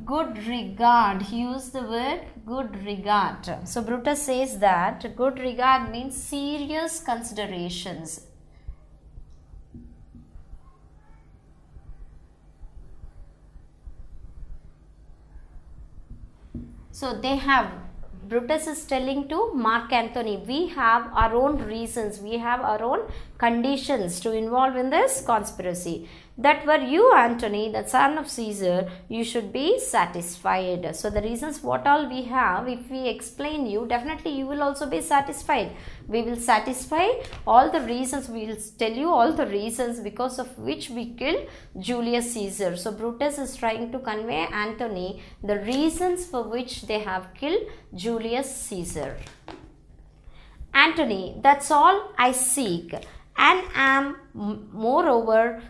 good regard, he used the word good regard. So Brutus says that good regard means serious considerations. So Brutus is telling to Mark Antony, we have our own reasons, we have our own conditions to involve in this conspiracy. that were you, Antony, the son of Caesar, you should be satisfied. So the reasons what all we have, if we explain you, definitely you will also be satisfied. We will satisfy all the reasons. We will tell you all the reasons because of which we killed Julius Caesar. So Brutus is trying to convey Antony the reasons for which they have killed Julius Caesar. Antony, that's all I seek, and am moreover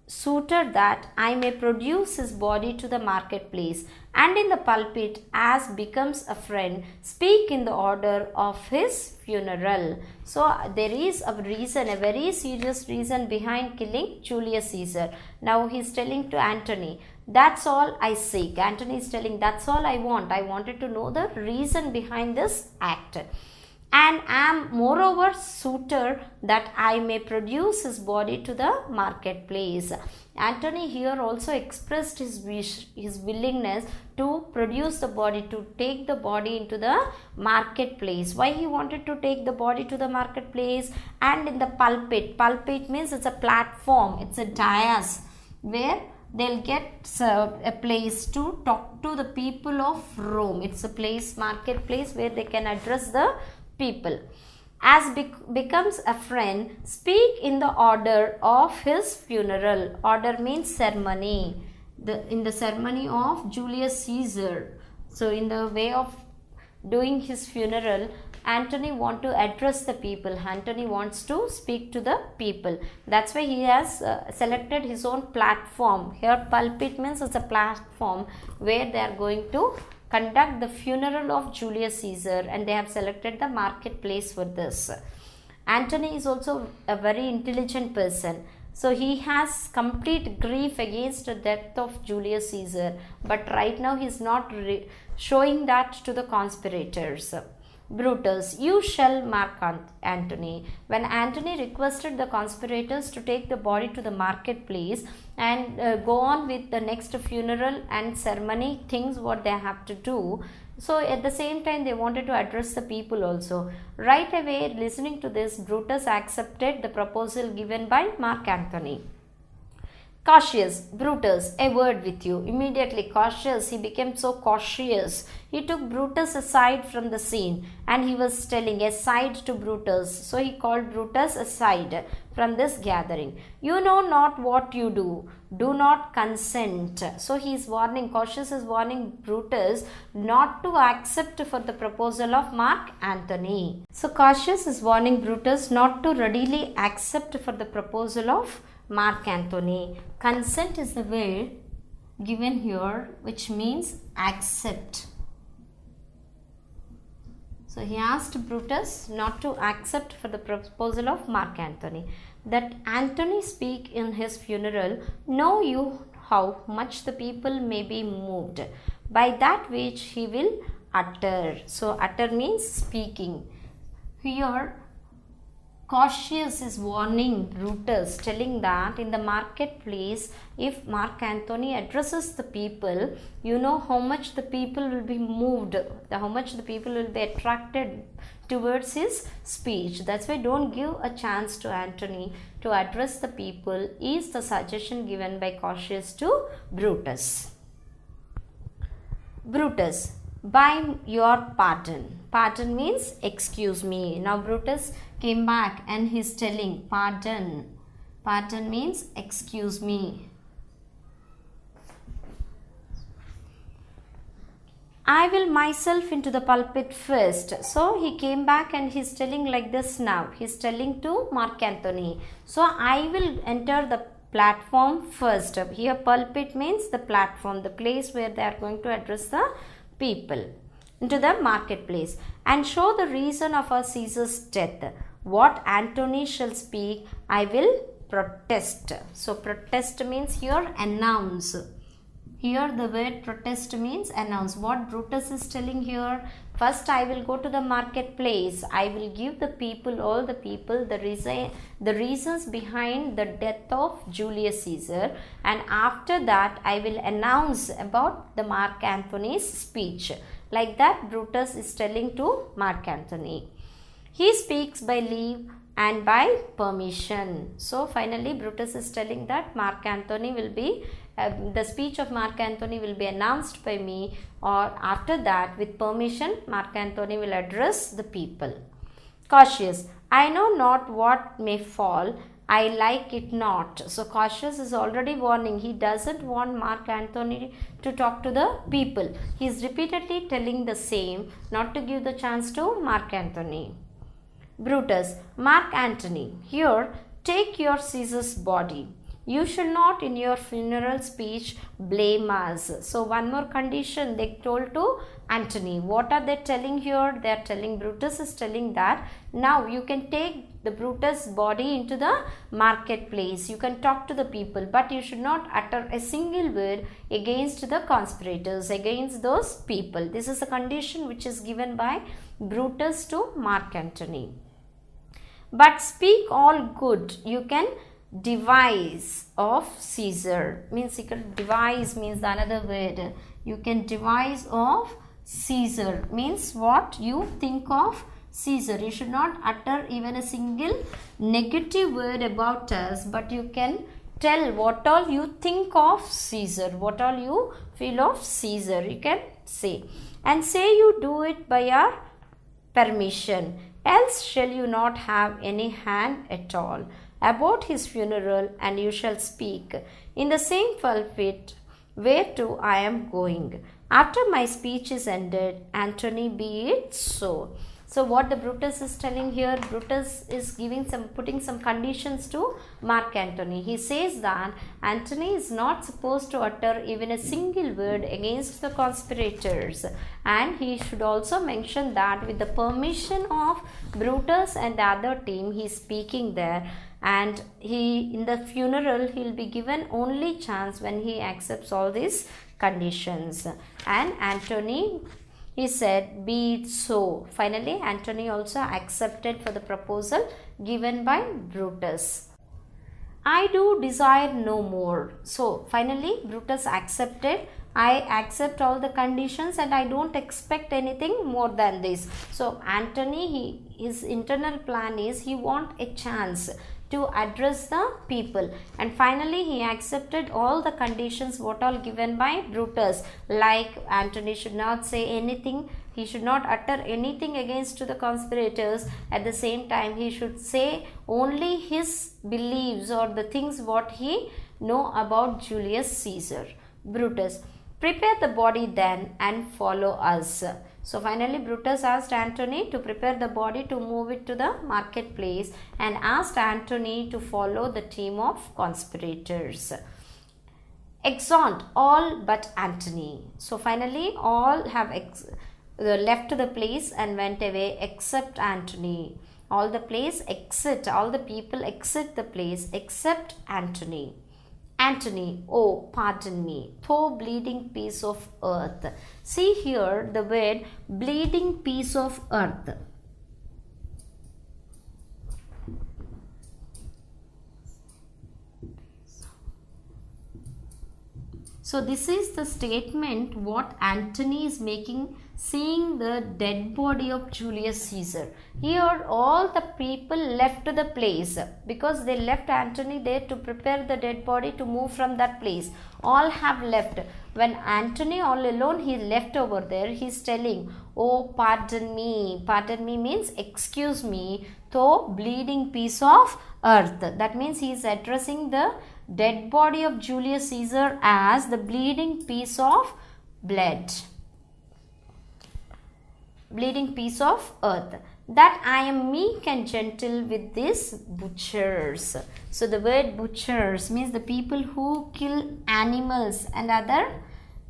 suitor that I may produce his body to the marketplace, and in the pulpit, as becomes a friend, speak in the order of his funeral. So there is a reason, a very serious reason behind killing Julius Caesar. Now he is telling to Antony, that's all I seek. Antony is telling, that's all I want. I wanted to know the reason behind this act. And am moreover suitor that I may produce his body to the marketplace. Antony here also expressed his wish, his willingness to produce the body, to take the body into the marketplace. Why he wanted to take the body to the marketplace? And in the pulpit. Pulpit means it's a platform, it's a dais where they'll get a place to talk to the people of Rome. It's a place, marketplace, where they can address the people. As becomes a friend, speak in the order of his funeral. Order means ceremony. In the ceremony of Julius Caesar. So in the way of doing his funeral, Antony wants to address the people. Antony wants to speak to the people. That's why he has selected his own platform. Here pulpit means it's a platform where they are going to conduct the funeral of Julius Caesar, and they have selected the marketplace for this. Antony is also a very intelligent person. So he has complete grief against the death of Julius Caesar, but right now he is not showing that to the conspirators. Brutus, you shall mark Antony. When Antony requested the conspirators to take the body to the marketplace and go on with the next funeral and ceremony things what they have to do, so at the same time they wanted to address the people also. Right away, listening to this, Brutus accepted the proposal given by Mark Antony. Cautious, Brutus, a word with you. Immediately cautious, he became so cautious. He took Brutus aside from the scene, and he was telling aside to Brutus. So he called Brutus aside from this gathering. You know not what you do. Do not consent. So he is warning, Cautious is warning Brutus not to accept for the proposal of Mark Antony. So Cautious is warning Brutus not to readily accept for the proposal of Mark Antony. Consent is the word given here, which means accept. So he asked Brutus not to accept for the proposal of Mark Antony. That Antony speak in his funeral, know you how much the people may be moved by that which he will utter. So utter means speaking. Here Cautious is warning Brutus, telling that in the marketplace, if Mark Antony addresses the people, you know how much the people will be moved, how much the people will be attracted towards his speech. That's why don't give a chance to Antony to address the people, is the suggestion given by Cautious to Brutus. Brutus, by your pardon. Pardon means excuse me. Now Brutus came back and he's telling pardon. Pardon means excuse me. I will myself into the pulpit first. So he came back and he's telling like this now. He's telling to Mark Antony. So I will enter the platform first. Here pulpit means the platform, the place where they are going to address the people, into the marketplace, and show the reason of our Caesar's death. What Antony shall speak, I will protest. So protest means here announce. Here the word protest means announce. What Brutus is telling here, first I will go to the marketplace. I will give the people, all the people, the reasons behind the death of Julius Caesar, and after that I will announce about the Mark Antony's speech. Like that Brutus is telling to Mark Antony. He speaks by leave and by permission. So finally Brutus is telling that Mark Antony will be the speech of Mark Antony will be announced by me, or after that with permission Mark Antony will address the people. Cautious, I know not what may fall, I like it not. So Cautious is already warning. He doesn't want Mark Antony to talk to the people. He is repeatedly telling the same, not to give the chance to Mark Antony. Brutus, Mark Antony, here take your Caesar's body. You shall not in your funeral speech blame us. So one more condition they told to Antony. What are they telling here? They are telling, Brutus is telling that now you can take the Brutus body into the marketplace. You can talk to the people, but you should not utter a single word against the conspirators, against those people. This is a condition which is given by Brutus to Mark Antony. But speak all good you can devise of Caesar. Means you can devise means another word. You can devise of Caesar means what you think of Caesar. You should not utter even a single negative word about us, but you can tell what all you think of Caesar, what all you feel of Caesar. You can say, and say you do it by our permission, else shall you not have any hand at all about his funeral, and you shall speak in the same pulpit whereto I am going. After my speech is ended, Antony, be it so. So what the Brutus is telling here, Brutus is putting some conditions to Mark Antony. He says that Antony is not supposed to utter even a single word against the conspirators, and he should also mention that with the permission of Brutus and the other team he is speaking there, and he in the funeral he will be given only chance when he accepts all these conditions. And Antony, he said, be it so. Finally, Antony also accepted for the proposal given by Brutus. I do desire no more. So, finally, Brutus accepted. I accept all the conditions and I don't expect anything more than this. So, Antony, his internal plan is he want a chance to address the people, and finally he accepted all the conditions what all given by Brutus, like Antony should not say anything, he should not utter anything against to the conspirators. At the same time he should say only his beliefs or the things what he know about Julius Caesar. Brutus, prepare the body then and follow us. So finally Brutus asked Antony to prepare the body to move it to the marketplace, and asked Antony to follow the team of conspirators. Exeunt all but Antony. So finally all have left the place and went away except Antony. All the people exit the place except Antony. Antony, oh, pardon me, thou bleeding piece of earth. See here the word bleeding piece of earth. So this is the statement what Antony is making, seeing the dead body of Julius Caesar. Here all the people left the place because they left Antony there to prepare the dead body to move from that place. All have left. When Antony all alone, he left over there, he is telling, oh, pardon me. Pardon me means excuse me, thou bleeding piece of earth. That means he is addressing the dead body of Julius Caesar as the bleeding piece of blood. Bleeding piece of earth. That I am meek and gentle with these butchers. So the word butchers means the people who kill animals and other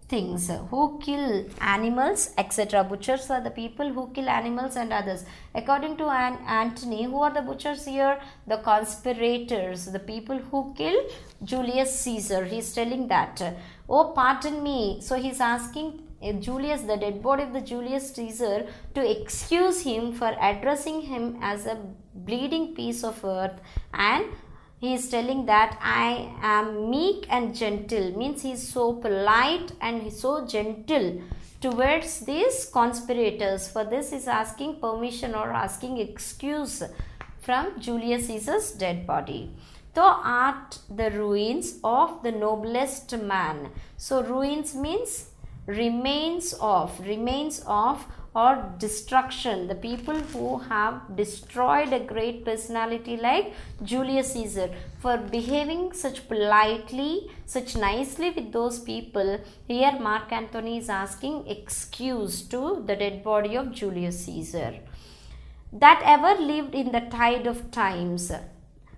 things, who kill animals, etc. Butchers are the people who kill animals and others. According to Antony, who are the butchers here? The conspirators, the people who kill Julius Caesar. He is telling that. Oh, pardon me. So he is asking Julius, the dead body of the Julius Caesar, to excuse him for addressing him as a bleeding piece of earth, and he is telling that I am meek and gentle, means he is so polite and he is so gentle towards these conspirators. For this he is asking permission or asking excuse from Julius Caesar's dead body. Thou art the ruins of the noblest man. So ruins means remains of or destruction. The people who have destroyed a great personality like Julius Caesar, for behaving such politely, such nicely with those people. Here Mark Antony is asking excuse to the dead body of Julius Caesar. That ever lived in the tide of times.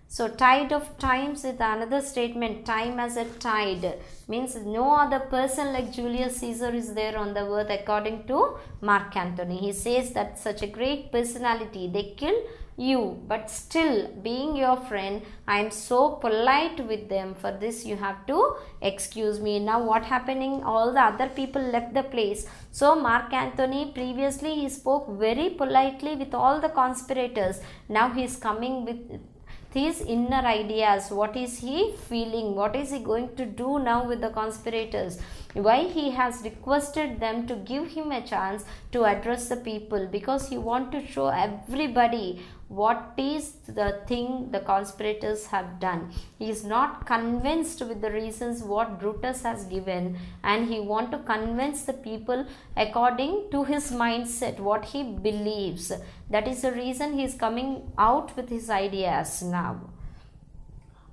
So tide of times is another statement. Time as a tide means no other person like Julius Caesar is there on the earth, according to Mark Antony. He says that such a great personality, they kill you, but still being your friend, I am so polite with them. For this you have to excuse me. Now what happening? All the other people left the place. So Mark Antony, previously he spoke very politely with all the conspirators. Now he is coming with his inner ideas. What is he feeling? What is he going to do now with the conspirators? Why he has requested them to give him a chance to address the people? Because he want to show everybody what is the thing the conspirators have done. He is not convinced with the reasons what Brutus has given, and he want to convince the people according to his mindset, what he believes. That is the reason he is coming out with his ideas now.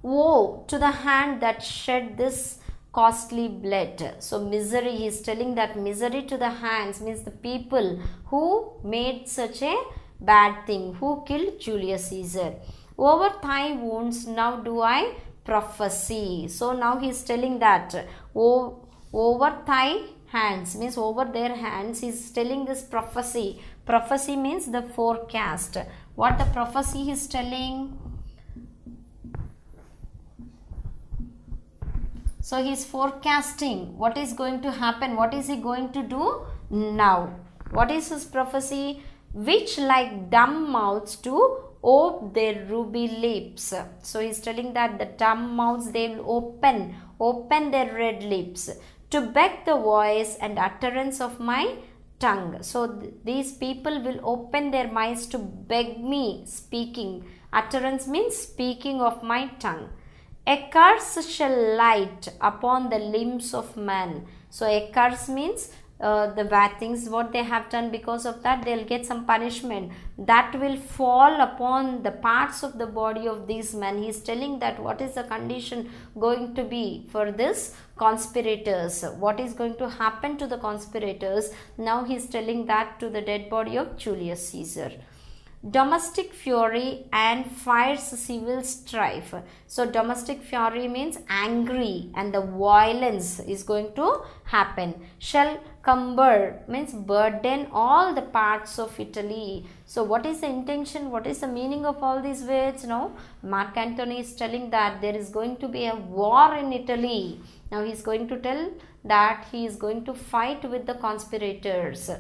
Woe to the hand that shed this costly blood. So misery, he is telling that misery to the hands means the people who made such a bad thing, who killed Julius Caesar. Over thy wounds now do I prophesy. So now he is telling that over thy hands means over their hands. He is telling this prophecy. Prophecy means the forecast. What the prophecy is telling? So he is forecasting what is going to happen. What is he going to do now? What is his prophecy? Which like dumb mouths to ope their ruby lips. So he is telling that the dumb mouths, they will open their red lips to beg the voice and utterance of my tongue. So these people will open their mouths to beg me speaking. Utterance means speaking of my tongue. A curse shall light upon the limbs of man. So a curse means the bad things what they have done, because of that they'll get some punishment that will fall upon the parts of the body of these men. He is telling that what is the condition going to be for this conspirators, what is going to happen to the conspirators. Now he is telling that to the dead body of Julius Caesar. Domestic fury and fierce civil strife. So domestic fury means angry, and the violence is going to happen. Shall cumber means burden all the parts of Italy. So what is the intention? What is the meaning of all these words? Now Mark Antony is telling that there is going to be a war in Italy. Now he is going to tell that he is going to fight with the conspirators.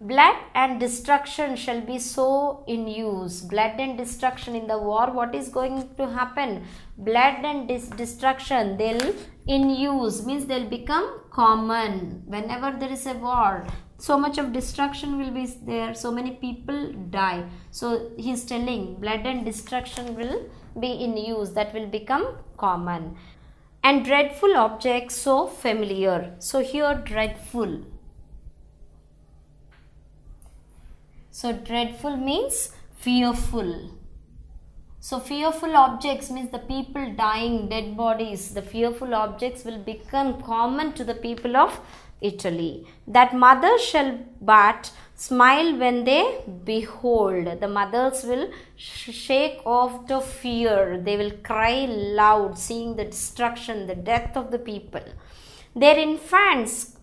Blood and destruction shall be so in use. Blood and destruction in the war, what is going to happen? Blood and destruction, they'll in use means they'll become common. Whenever there is a war, so much of destruction will be there, so many people die. So he's telling blood and destruction will be in use, that will become common. And dreadful objects so familiar. So here dreadful. So dreadful means fearful. So fearful objects means the people dying, dead bodies. The fearful objects will become common to the people of Italy. That mothers shall but smile when they behold. The mothers will shake off the fear. They will cry loud seeing the destruction, the death of the people. Their infants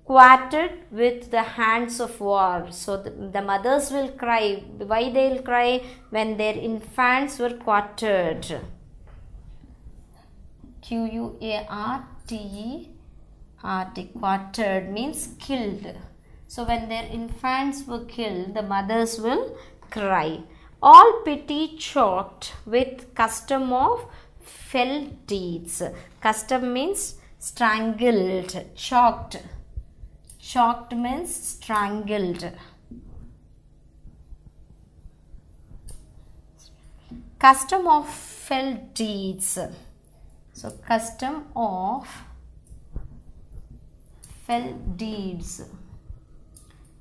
quartered with the hands of war. So the mothers will cry. Why they will cry? When their infants were quartered. Q-U-A-R-T-E-R-T. Quartered means killed. So when their infants were killed, the mothers will cry. All pity choked with custom of fell deeds. Custom means strangled, choked. Choked means strangled. custom of fell deeds. So custom of fell deeds.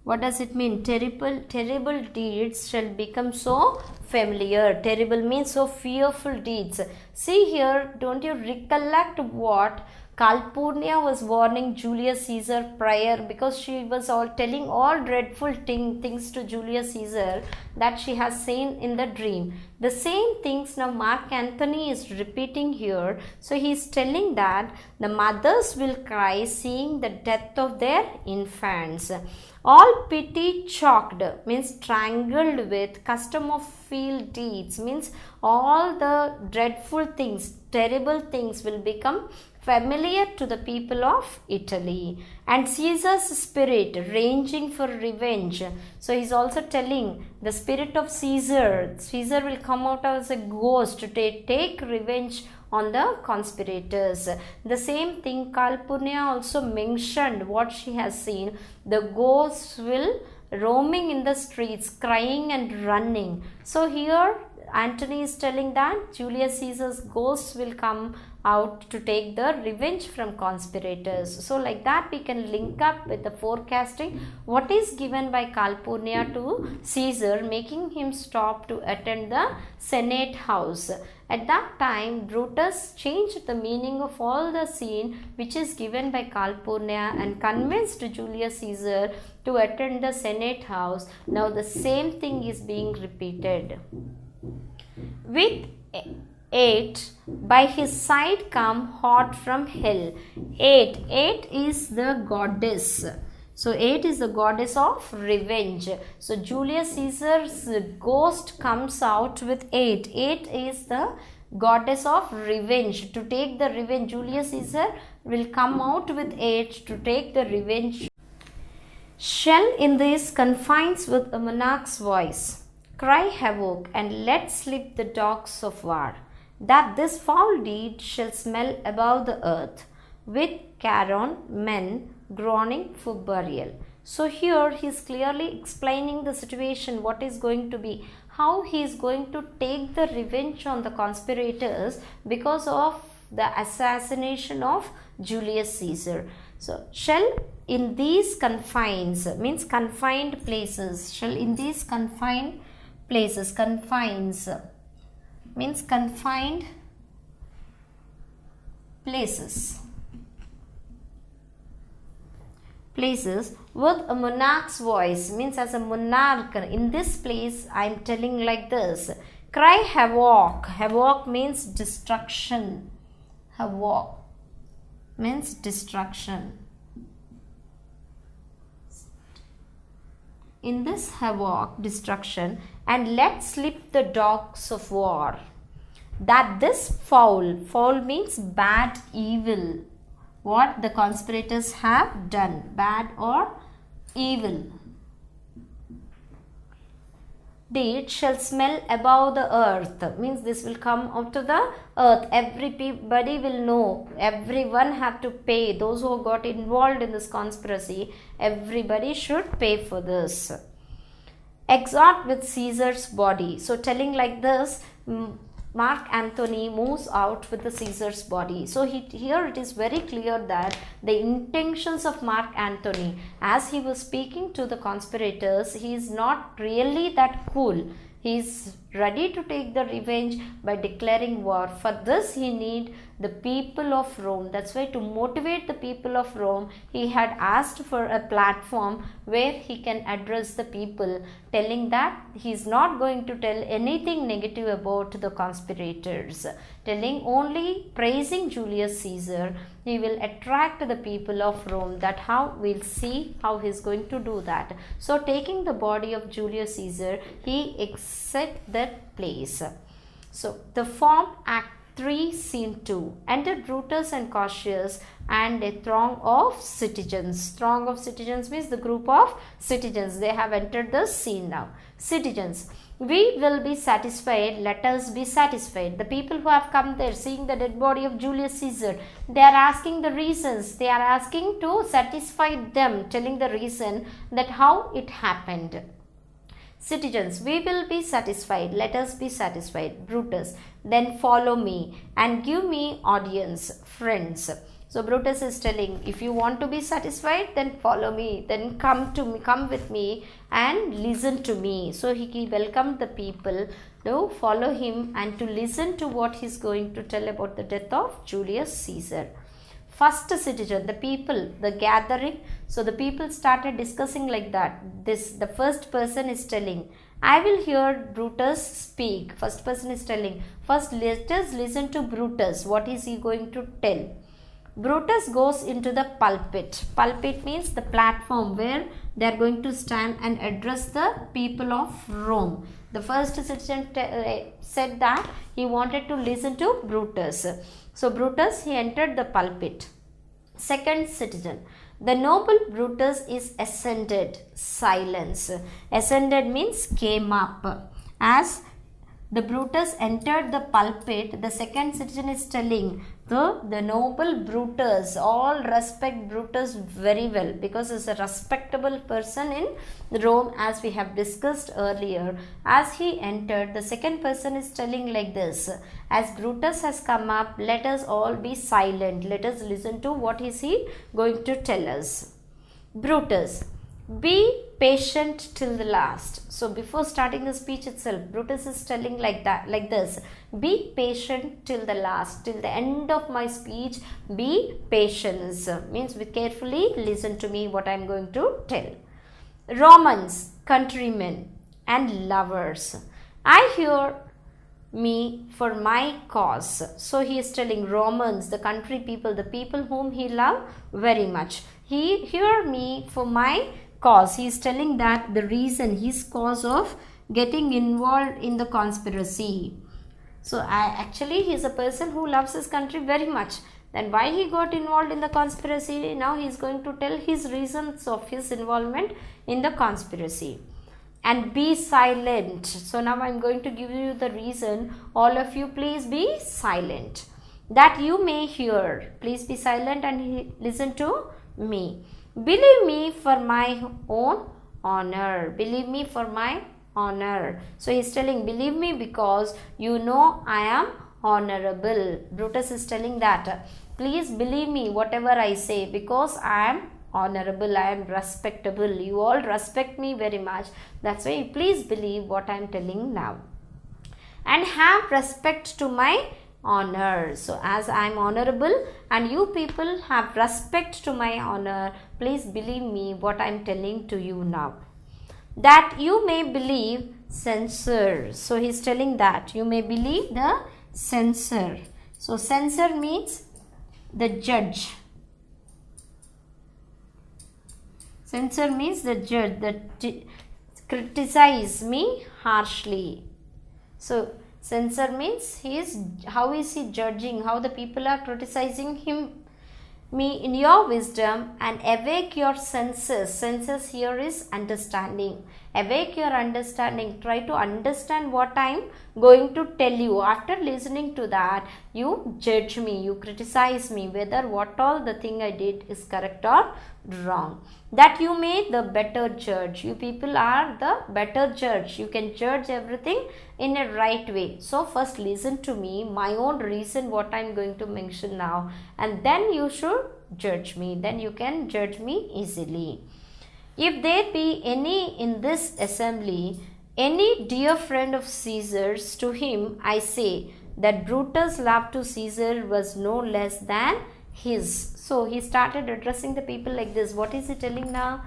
What does it mean? Terrible deeds shall become so familiar. Terrible means so fearful deeds. See here, don't you recollect what Calpurnia was warning Julius Caesar prior, because she was all telling all dreadful things to Julius Caesar that she has seen in the dream. The same things now Mark Antony is repeating here. So he is telling that the mothers will cry seeing the death of their infants. All pity chalked means strangled with, custom of field deeds means all the dreadful things, terrible things will become familiar to the people of Italy. And Caesar's spirit ranging for revenge. So he's also telling the spirit of Caesar will come out as a ghost to take revenge on the conspirators. The same thing Calpurnia also mentioned what she has seen. The ghosts will roaming in the streets, crying and running. So here Antony is telling that Julius Caesar's ghosts will come out to take the revenge from conspirators. So like that we can link up with the forecasting what is given by Calpurnia to Caesar, making him stop to attend the Senate house. At that time Brutus changed the meaning of all the scene which is given by Calpurnia and convinced Julius Caesar to attend the Senate house. Now the same thing is being repeated. With 8 by his side come hot from hell. 8 is the goddess. So 8 is the goddess of revenge. So Julius Caesar's ghost comes out with 8. 8 is the goddess of revenge. To take the revenge, Julius Caesar will come out with 8 to take the revenge. Shall in these confines with a monarch's voice cry havoc and let slip the dogs of war, that this foul deed shall smell above the earth, with Charon men groaning for burial. So here he is clearly explaining the situation, what is going to be, how he is going to take the revenge on the conspirators because of the assassination of Julius Caesar. So shall in these confines means confined places, shall in these confined places, confines means confined places with a monarch's voice means as a monarch. In this place I am telling like this, cry havoc. Havoc means destruction. Havoc means destruction. In this havoc, destruction, and let slip the dogs of war, that this foul means bad, evil, what the conspirators have done, bad or evil deed shall smell above the earth, means this will come out of the earth. Everybody will know, everyone have to pay. Those who got involved in this conspiracy, everybody should pay for this. Exhort with Caesar's body. So telling like this, Mark Antony moves out with the Caesar's body. So here it is very clear that the intentions of Mark Antony, as he was speaking to the conspirators, he is not really that cool. He is ready to take the revenge by declaring war. For this he need the people of Rome. That's why to motivate the people of Rome, he had asked for a platform where he can address the people, telling that he is not going to tell anything negative about the conspirators, telling only praising Julius Caesar. He will attract the people of Rome. That how we'll see how he is going to do that. So taking the body of Julius Caesar, he exit that place. So the form Act 3 Scene 2, entered Brutus and Cautius and a throng of citizens. Throng of citizens means the group of citizens. They have entered the scene now. Citizens, we will be satisfied, let us be satisfied. The people who have come there seeing the dead body of Julius Caesar, they are asking the reasons. They are asking to satisfy them, telling the reason that how it happened. Citizens, we will be satisfied. Let us be satisfied. Brutus, then follow me and give me audience, friends. So Brutus is telling, if you want to be satisfied, then follow me, then come to me, come with me and listen to me. So he welcomed the people to follow him and to listen to what he's going to tell about the death of Julius Caesar. First citizen, the people, the gathering. So the people started discussing like that. The first person is telling, I will hear Brutus speak. First person is telling, first let us listen to Brutus. What is he going to tell? Brutus goes into the pulpit. Pulpit means the platform where they are going to stand and address the people of Rome. The first citizen said that he wanted to listen to Brutus. So Brutus, he entered the pulpit. Second citizen, the noble Brutus is ascended. Silence. Ascended means came up. As the Brutus entered the pulpit, the second citizen is telling, the noble Brutus, all respect Brutus very well because he's a respectable person in Rome, as we have discussed earlier. As he entered, the second person is telling like this, as Brutus has come up, let us all be silent. Let us listen to what is he going to tell us. Brutus, be patient till the last. So before starting the speech itself, Brutus is telling like this, be patient till the last, till the end of my speech, be patient. Means be carefully listen to me what I am going to tell. Romans, countrymen and lovers, I hear me for my cause. So he is telling Romans, the country people, the people whom he loved very much. He hear me for my cause. He is telling that the reason, his cause of getting involved in the conspiracy. So actually he is a person who loves his country very much. Then why he got involved in the conspiracy? Now he is going to tell his reasons of his involvement in the conspiracy. And be silent. So now I am going to give you the reason. All of you please be silent, that you may hear. Please be silent and listen to me. Believe me for my own honor. Believe me for my honor. So he is telling, believe me because you know I am honorable. Brutus is telling that. Please believe me whatever I say because I am honorable, I am respectable. You all respect me very much. That's why please believe what I am telling now. And have respect to my honor. So as I am honorable and you people have respect to my honor, please believe me what I am telling to you now. That you may believe censor. So he is telling that you may believe the censor. So censor means the judge. Censor means the judge that criticize me harshly. So censor means how is he judging, how the people are criticizing me in your wisdom, and awake your senses. Senses here is understanding. Awake your understanding. Try to understand what I am going to tell you. After listening to that, you judge me, you criticize me, whether what all the thing I did is correct or wrong. That you may the better judge. You people are the better judge. You can judge everything in a right way. So first listen to me, my own reason what I am going to mention now, and then you should judge me. Then you can judge me easily. If there be any in this assembly, any dear friend of Caesar's, to him I say that Brutus' love to Caesar was no less than his. So he started addressing the people like this. What is he telling now?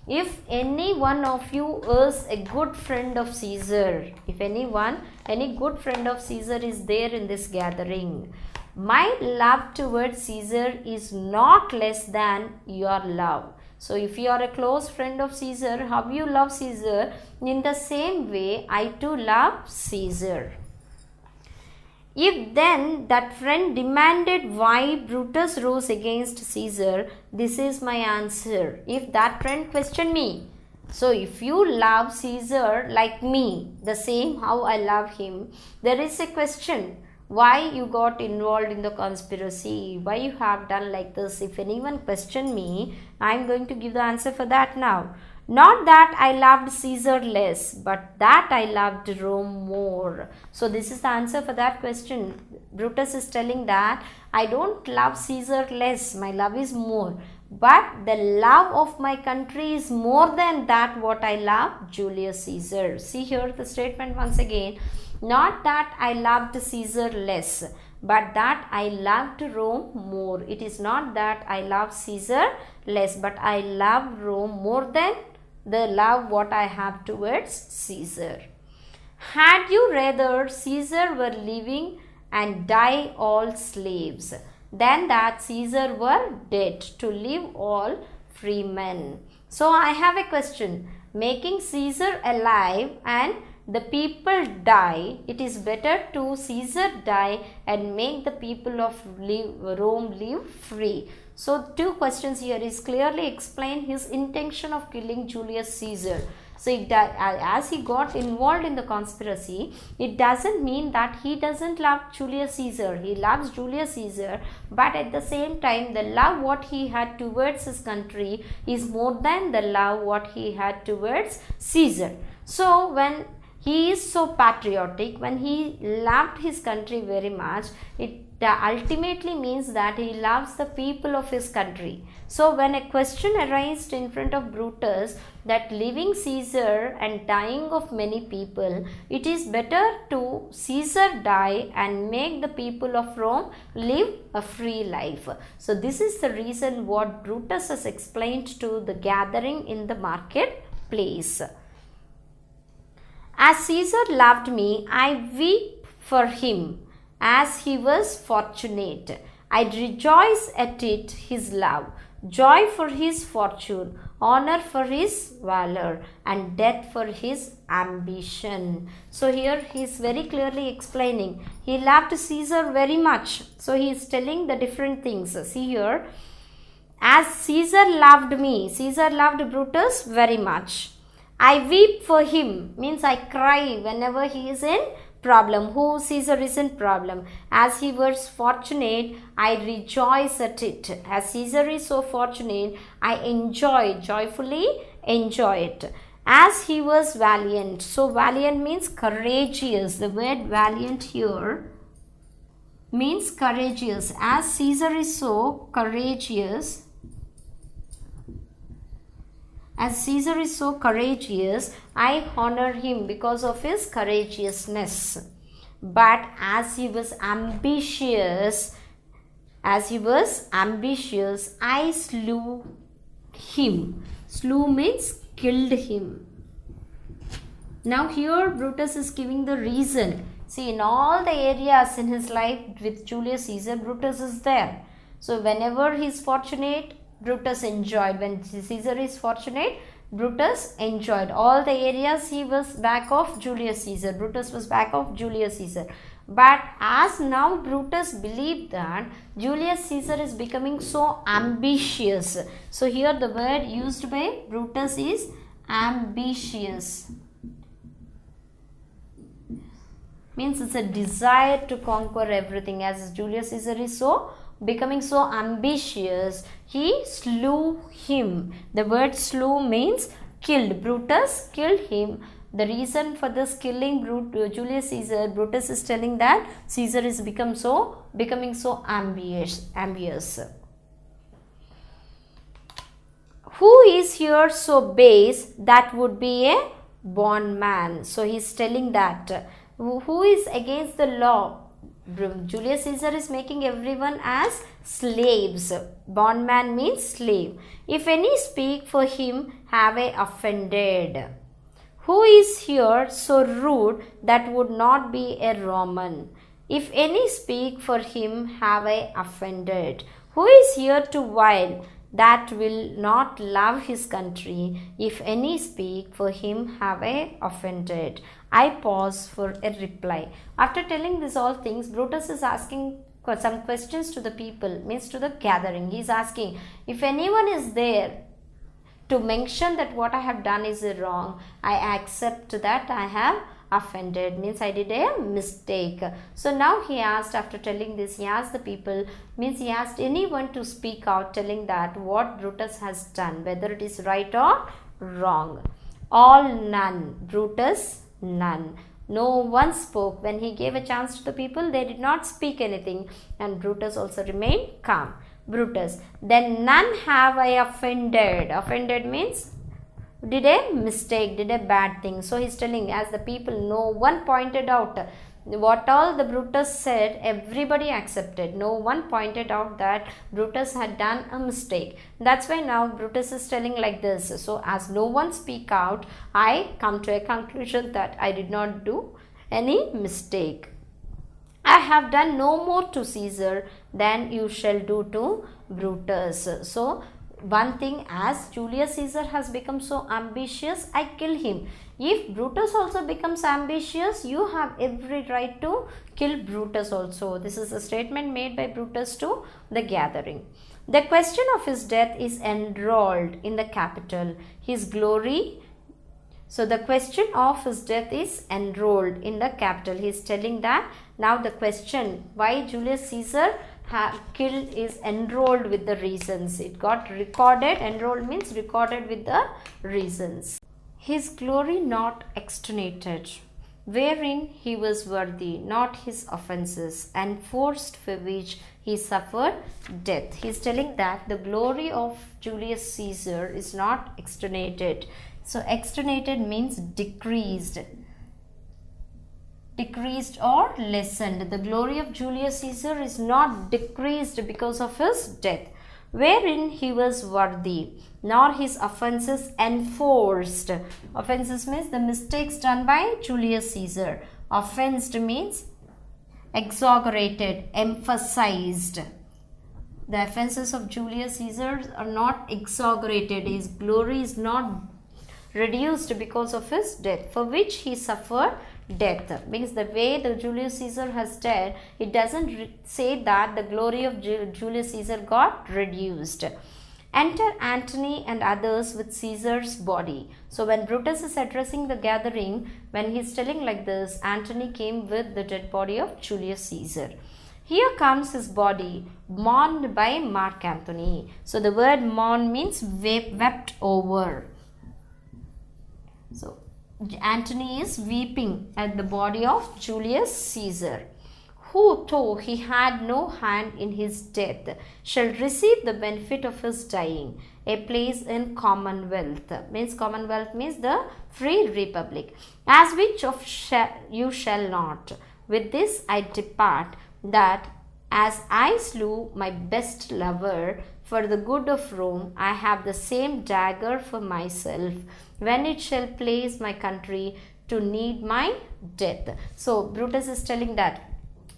If any one of you is a good friend of Caesar, if any good friend of Caesar is there in this gathering, my love towards Caesar is not less than your love. So if you are a close friend of Caesar, how you love Caesar, in the same way I too love Caesar. If then that friend demanded why Brutus rose against Caesar, this is my answer. If that friend questioned me, so if you love Caesar like me, the same how I love him, there is a question. Why you got involved in the conspiracy? Why you have done like this? If anyone question me, I am going to give the answer for that now. Not that I loved Caesar less, but that I loved Rome more. So this is the answer for that question. Brutus is telling that I don't love Caesar less, my love is more. But the love of my country is more than that what I love Julius Caesar. See here the statement once again. Not that I loved Caesar less, but that I loved Rome more. It is not that I love Caesar less, but I love Rome more than the love what I have towards Caesar. Had you rather Caesar were living and die all slaves, than that Caesar were dead to live all free men? So I have a question. Making Caesar alive and the people die, it is better to Caesar die and make the people of Rome live free. So two questions here is clearly explain his intention of killing Julius Caesar. So as he got involved in the conspiracy, it doesn't mean that he doesn't love Julius Caesar. He loves Julius Caesar, but at the same time the love what he had towards his country is more than the love what he had towards Caesar. So when he is so patriotic, when he loved his country very much, it ultimately means that he loves the people of his country. So when a question arises in front of Brutus that living Caesar and dying of many people, it is better to Caesar die and make the people of Rome live a free life. So this is the reason what Brutus has explained to the gathering in the marketplace. As Caesar loved me, I weep for him, as he was fortunate. I rejoice at it, his love, joy for his fortune, honor for his valor, and death for his ambition. So here he is very clearly explaining. He loved Caesar very much. So he is telling the different things. See here. As Caesar loved me, Caesar loved Brutus very much. I weep for him, means I cry whenever he is in problem. Who Caesar is in problem. As he was fortunate, I rejoice at it. As Caesar is so fortunate, I enjoy, joyfully enjoy it. As he was valiant. So valiant means courageous. The word valiant here means courageous. As Caesar is so courageous, as Caesar is so courageous, I honor him because of his courageousness. But as he was ambitious, I slew him. Slew means killed him. Now here Brutus is giving the reason. See, in all the areas in his life with Julius Caesar, Brutus is there. So whenever he is fortunate, Brutus enjoyed. When Caesar is fortunate, Brutus enjoyed. All the areas he was back of Julius Caesar. Brutus was back of Julius Caesar. But as now Brutus believed that Julius Caesar is becoming so ambitious. So here the word used by Brutus is ambitious. Means it's a desire to conquer everything. As Julius Caesar is so becoming so ambitious, he slew him. The word slew means killed. Brutus killed him. The reason for this killing Julius Caesar, Brutus is telling that Caesar is becoming so ambitious. Who is here so base that would be a bondman? So he is telling that who is against the law? Julius Caesar is making everyone as slaves. Bondman means slave. If any speak for him, have I offended? Who is here so rude that would not be a Roman? If any speak for him, have I offended? Who is here to vile that will not love his country? If any speak for him, have I offended? I pause for a reply. After telling this all things, Brutus is asking some questions to the people, means to the gathering. He is asking, if anyone is there to mention that what I have done is wrong, I accept that I have offended, means I did a mistake. So now he asked, after telling this, he asked the people, means he asked anyone to speak out, telling that what Brutus has done, whether it is right or wrong. All none. Brutus none. No one spoke. When he gave a chance to the people, they did not speak anything, and Brutus also remained calm. Brutus, then none have I offended. Offended means did a mistake, did a bad thing. So he's telling, as the people, no one pointed out what all the Brutus said, everybody accepted. No one pointed out that Brutus had done a mistake. That's why now Brutus is telling like this. So as no one speak out, I come to a conclusion that I did not do any mistake. I have done no more to Caesar than you shall do to Brutus. So one thing, as Julius Caesar has become so ambitious, I kill him. If Brutus also becomes ambitious, you have every right to kill Brutus also. This is a statement made by Brutus to the gathering. The question of his death is enrolled in the capital. His glory. So the question of his death is enrolled in the capital. He is telling that now the question why Julius Caesar killed is enrolled with the reasons. It got recorded. Enrolled means recorded with the reasons. His glory not extenuated, wherein he was worthy, not his offences, and forced for which he suffered death. He is telling that the glory of Julius Caesar is not extenuated. So extenuated means decreased. Decreased or lessened. The glory of Julius Caesar is not decreased because of his death, wherein he was worthy, nor his offences enforced. Offences means the mistakes done by Julius Caesar. Offensed means exaggerated, emphasized. The offences of Julius Caesar are not exaggerated. His glory is not reduced because of his death, for which he suffered death. Means the way the Julius Caesar has died, it doesn't say that the glory of Julius Caesar got reduced. Enter Antony and others with Caesar's body. So when Brutus is addressing the gathering, when he is telling like this, Antony came with the dead body of Julius Caesar. Here comes his body, mourned by Mark Antony. So the word mourn means wept over. So Antony is weeping at the body of Julius Caesar, who, though he had no hand in his death, shall receive the benefit of his dying, a place in commonwealth. Means commonwealth means the free republic, as which of you shall not. With this I depart, that as I slew my best lover for the good of Rome, I have the same dagger for myself, when it shall please my country to need my death. So Brutus is telling that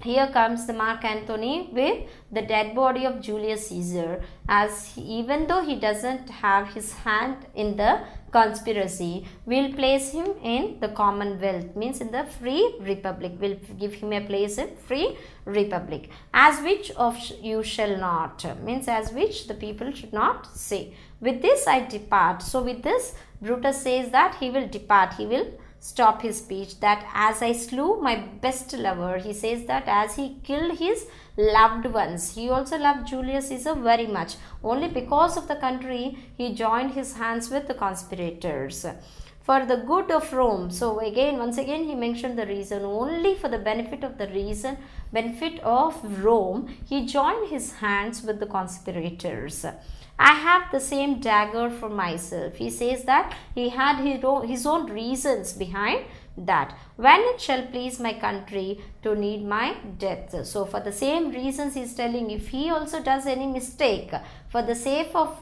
here comes the Mark Antony with the dead body of Julius Caesar, as even though he doesn't have his hand in the conspiracy, we'll place him in the commonwealth, means in the free republic. We'll give him a place in free republic. As which of you shall not, means as which the people should not say. With this I depart. So with this Brutus says that he will depart, he will stop his speech, that as I slew my best lover. He says that as he killed his loved ones, he also loved Julius Caesar very much. Only because of the country he joined his hands with the conspirators for the good of Rome. So again, once again he mentioned the reason. Only for the benefit of Rome, he joined his hands with the conspirators. I have the same dagger for myself. He says that he had his own reasons behind that. When it shall please my country to need my death. So for the same reasons he is telling, if he also does any mistake, for the sake of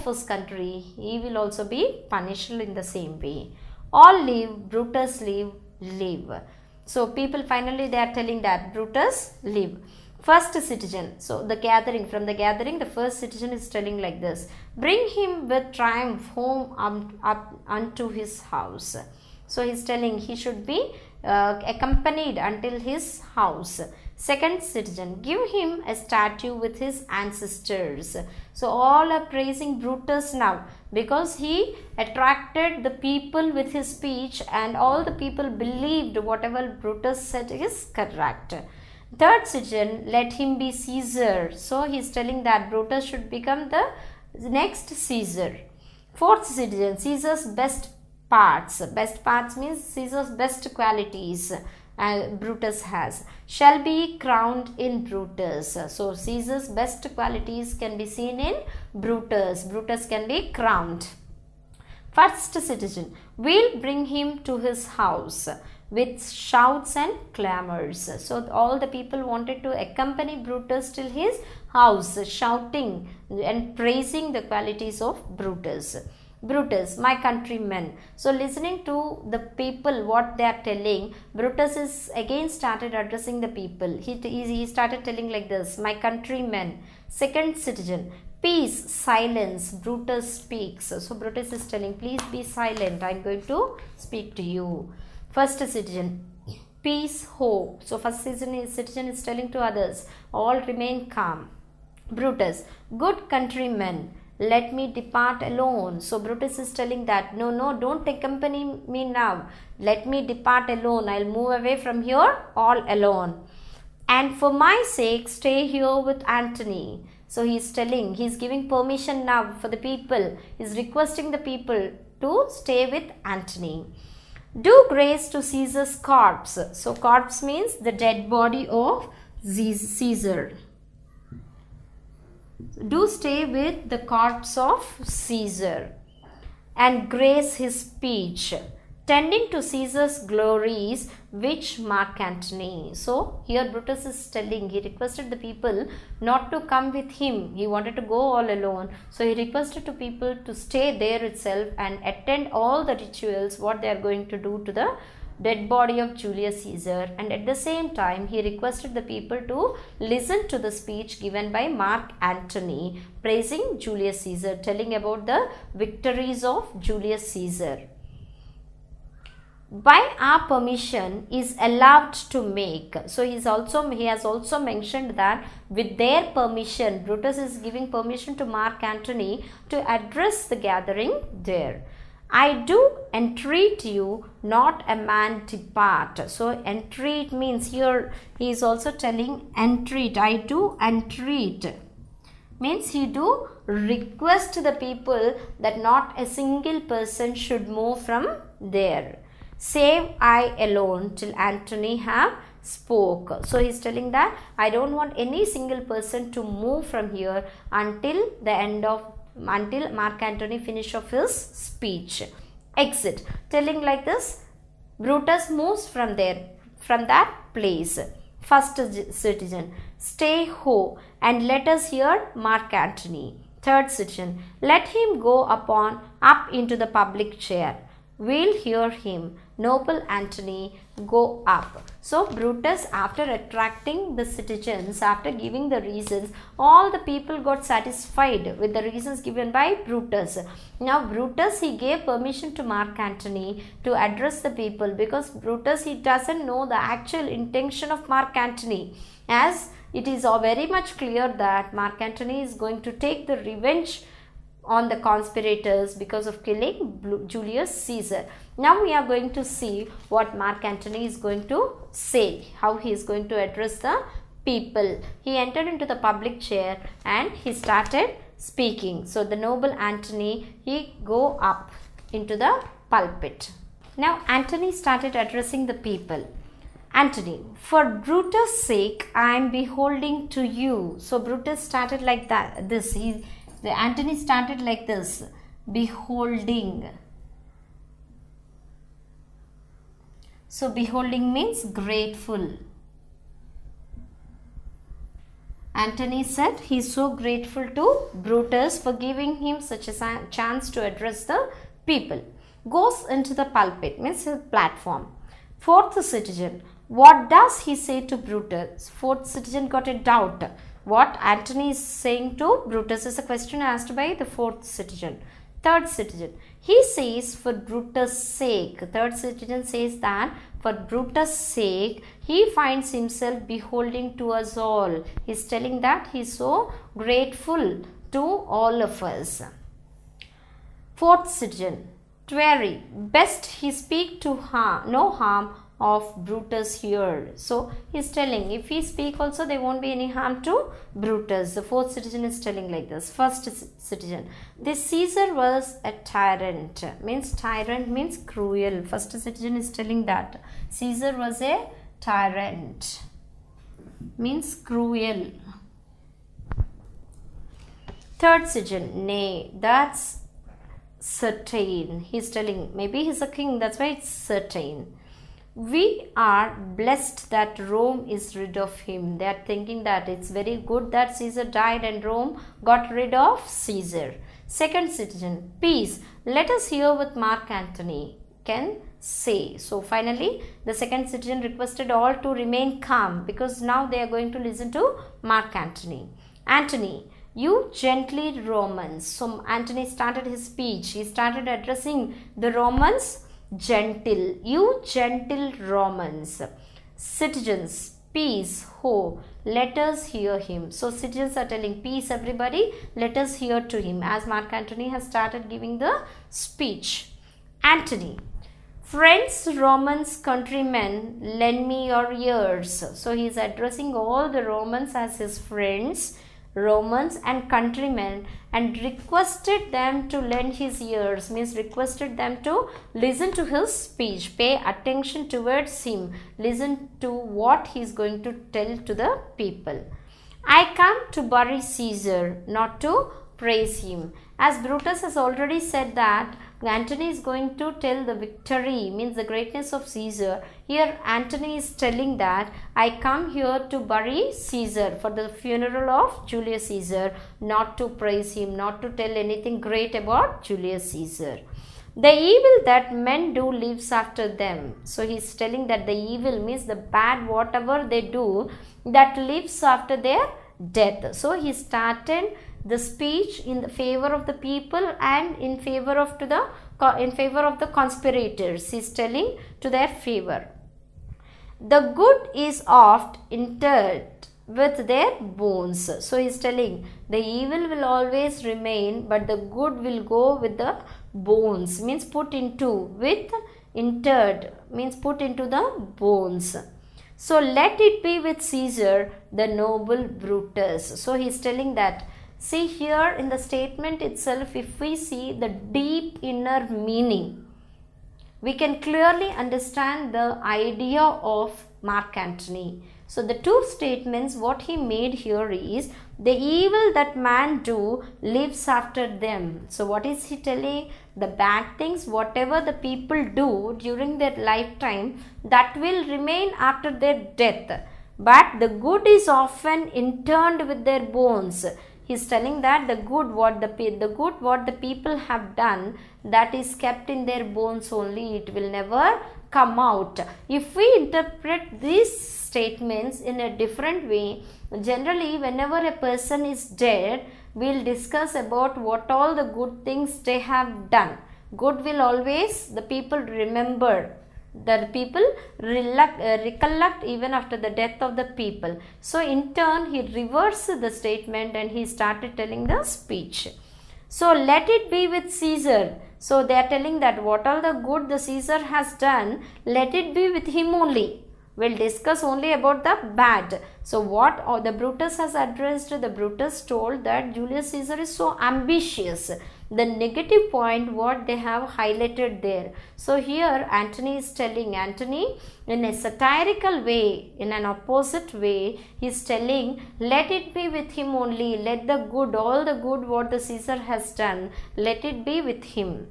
his country, he will also be punished in the same way. All live, Brutus live. So people finally they are telling that Brutus live. First citizen. So the gathering, the first citizen is telling like this: bring him with triumph home up unto his house. So he is telling he should be accompanied until his house. Second citizen, give him a statue with his ancestors. So all are praising Brutus now, because he attracted the people with his speech, and all the people believed whatever Brutus said is correct. Third citizen, let him be Caesar. So he is telling that Brutus should become the next Caesar. Fourth citizen, Caesar's best parts. Best parts means Caesar's best qualities Brutus has. Shall be crowned in Brutus. So Caesar's best qualities can be seen in Brutus. Brutus can be crowned. First citizen, we'll bring him to his house with shouts and clamors. So all the people wanted to accompany Brutus till his house, shouting and praising the qualities of Brutus. Brutus, my countrymen. So listening to the people what they are telling, Brutus is again started addressing the people. He started telling like this, my countrymen. Second citizen, peace, silence, Brutus speaks. So Brutus is telling, please be silent, I am going to speak to you. First citizen, peace, hope. So first citizen is telling to others, all remain calm. Brutus, good countrymen, let me depart alone. So Brutus is telling that, no, don't accompany me now. Let me depart alone. I'll move away from here all alone. And for my sake, stay here with Antony. So he's giving permission now for the people. He's requesting the people to stay with Antony. Do grace to Caesar's corpse. So corpse means the dead body of Caesar. Do stay with the corpse of Caesar and grace his speech, tending to Caesar's glories which Mark Antony. So here Brutus is telling, he requested the people not to come with him. He wanted to go all alone. So he requested to people to stay there itself and attend all the rituals what they are going to do to the dead body of Julius Caesar, and at the same time he requested the people to listen to the speech given by Mark Antony praising Julius Caesar, telling about the victories of Julius Caesar. By our permission is allowed to make. So he has also mentioned that with their permission, Brutus is giving permission to Mark Antony to address the gathering there. I do entreat you, not a man depart. So entreat means, here he is also telling entreat. I do entreat means he do request the people that not a single person should move from there. Save I alone till Antony have spoke. So he is telling that I don't want any single person to move from here until Mark Antony finish of his speech. Exit. Telling like this, Brutus moves from that place. First citizen, stay ho and let us hear Mark Antony. Third citizen, let him go up into the public chair. We'll hear him. Noble Antony, go up. So Brutus, after attracting the citizens, after giving the reasons, all the people got satisfied with the reasons given by Brutus. Now Brutus, he gave permission to Mark Antony to address the people, because Brutus, he doesn't know the actual intention of Mark Antony, as it is very much clear that Mark Antony is going to take the revenge on the conspirators because of killing Julius Caesar. Now we are going to see what Mark Antony is going to say, how he is going to address the people. He entered into the public chair and he started speaking. So the noble Antony, he go up into the pulpit. Now Antony started addressing the people. Antony, for Brutus' sake, I am beholding to you. So Brutus started like that. Antony started like this, beholding. So beholding means grateful. Antony said he is so grateful to Brutus for giving him such a chance to address the people. Goes into the pulpit, means his platform. Fourth citizen, what does he say to Brutus? Fourth citizen got a doubt. What Antony is saying to Brutus is a question asked by the fourth citizen. Third citizen, he says for Brutus' sake. Third citizen says that for Brutus' sake, he finds himself beholding to us all. He is telling that he is so grateful to all of us. Fourth citizen, Twary, best he speak to no harm of Brutus here. So he's telling, if we speak also, there won't be any harm to Brutus. The fourth citizen is telling like this. First citizen, this Caesar was a tyrant. Tyrant means cruel. First citizen is telling that Caesar was a tyrant, means cruel. Third citizen, nay, that's certain. He's telling, maybe he's a king, that's why it's certain. We are blessed that Rome is rid of him. They are thinking that it's very good that Caesar died and Rome got rid of Caesar. Second citizen, peace. Let us hear what Mark Antony can say. So finally, the second citizen requested all to remain calm, because now they are going to listen to Mark Antony. Antony, you gently Romans. So Antony started his speech. He started addressing the Romans. Gentle, you gentle Romans. Citizens, peace, ho, let us hear him. So citizens are telling, peace everybody, let us hear to him, as Mark Antony has started giving the speech. Antony, friends, Romans, countrymen, lend me your ears. So he is addressing all the Romans as his friends, Romans and countrymen, and requested them to lend his ears, means requested them to listen to his speech, pay attention towards him, listen to what he is going to tell to the people. I come to bury Caesar, not to praise him. As Brutus has already said that Antony is going to tell the victory, means the greatness of Caesar. Here Antony is telling that I come here to bury Caesar, for the funeral of Julius Caesar, not to praise him, not to tell anything great about Julius Caesar. The evil that men do lives after them. So he is telling that the evil means the bad, whatever they do, that lives after their death. So he started the speech in the favor of the people and in favor of the conspirators. He is telling to their favor. The good is oft interred with their bones. So he is telling the evil will always remain, but the good will go with the bones, means put into, with interred means put into the bones. So let it be with Caesar, the noble Brutus. So he is telling that, see here in the statement itself, if we see the deep inner meaning, we can clearly understand the idea of Mark Antony. So the two statements, what he made here is, the evil that man do lives after them. So what is he telling? The bad things, whatever the people do during their lifetime, that will remain after their death. But the good is often interned with their bones. He is telling that the good what the people have done, that is kept in their bones only, it will never come out. If we interpret these statements in a different way, generally whenever a person is dead, we will discuss about what all the good things they have done. Good will always the people remember. The people recollect even after the death of the people. So in turn he reversed the statement and he started telling the speech. So let it be with Caesar. So they are telling that what all the good the Caesar has done, let it be with him only. We'll discuss only about the bad. So what the Brutus has addressed, the Brutus told that Julius Caesar is so ambitious. The negative point what they have highlighted there. So here Antony is telling, Antony in a satirical way, in an opposite way, he is telling, let it be with him only. Let the good, all the good what the Caesar has done, let it be with him.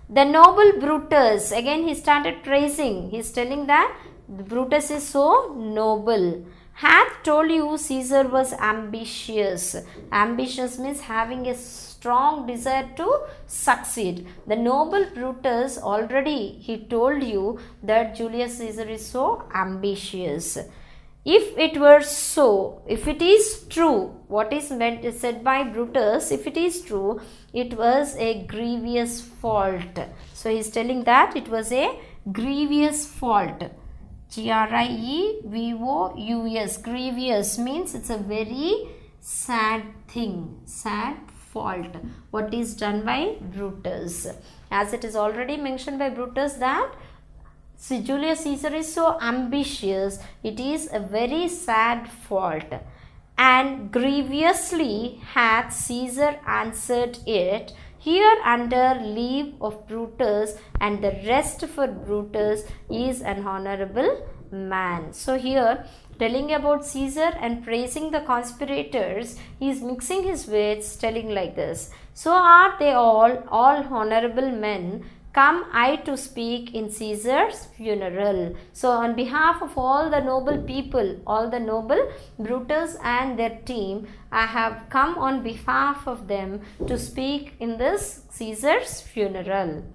The noble Brutus, again he started praising. He is telling that Brutus is so noble. Hath told you Caesar was ambitious. Ambitious means having a strong desire to succeed. The noble Brutus already he told you that Julius Caesar is so ambitious. If it were so, if it is true, what is meant said by Brutus, if it is true, it was a grievous fault. So he is telling that it was a grievous fault. Grievous. Grievous means it's a very sad thing, sad fault what is done by Brutus. As it is already mentioned by Brutus that See, Julius Caesar is so ambitious, it is a very sad fault. And grievously hath Caesar answered it, here under leave of Brutus, and the rest for Brutus is an honorable man. So here telling about Caesar and praising the conspirators, he is mixing his words, telling like this. So are they all honorable men, come I to speak in Caesar's funeral. So on behalf of all the noble people, all the noble Brutus and their team, I have come on behalf of them to speak in this Caesar's funeral.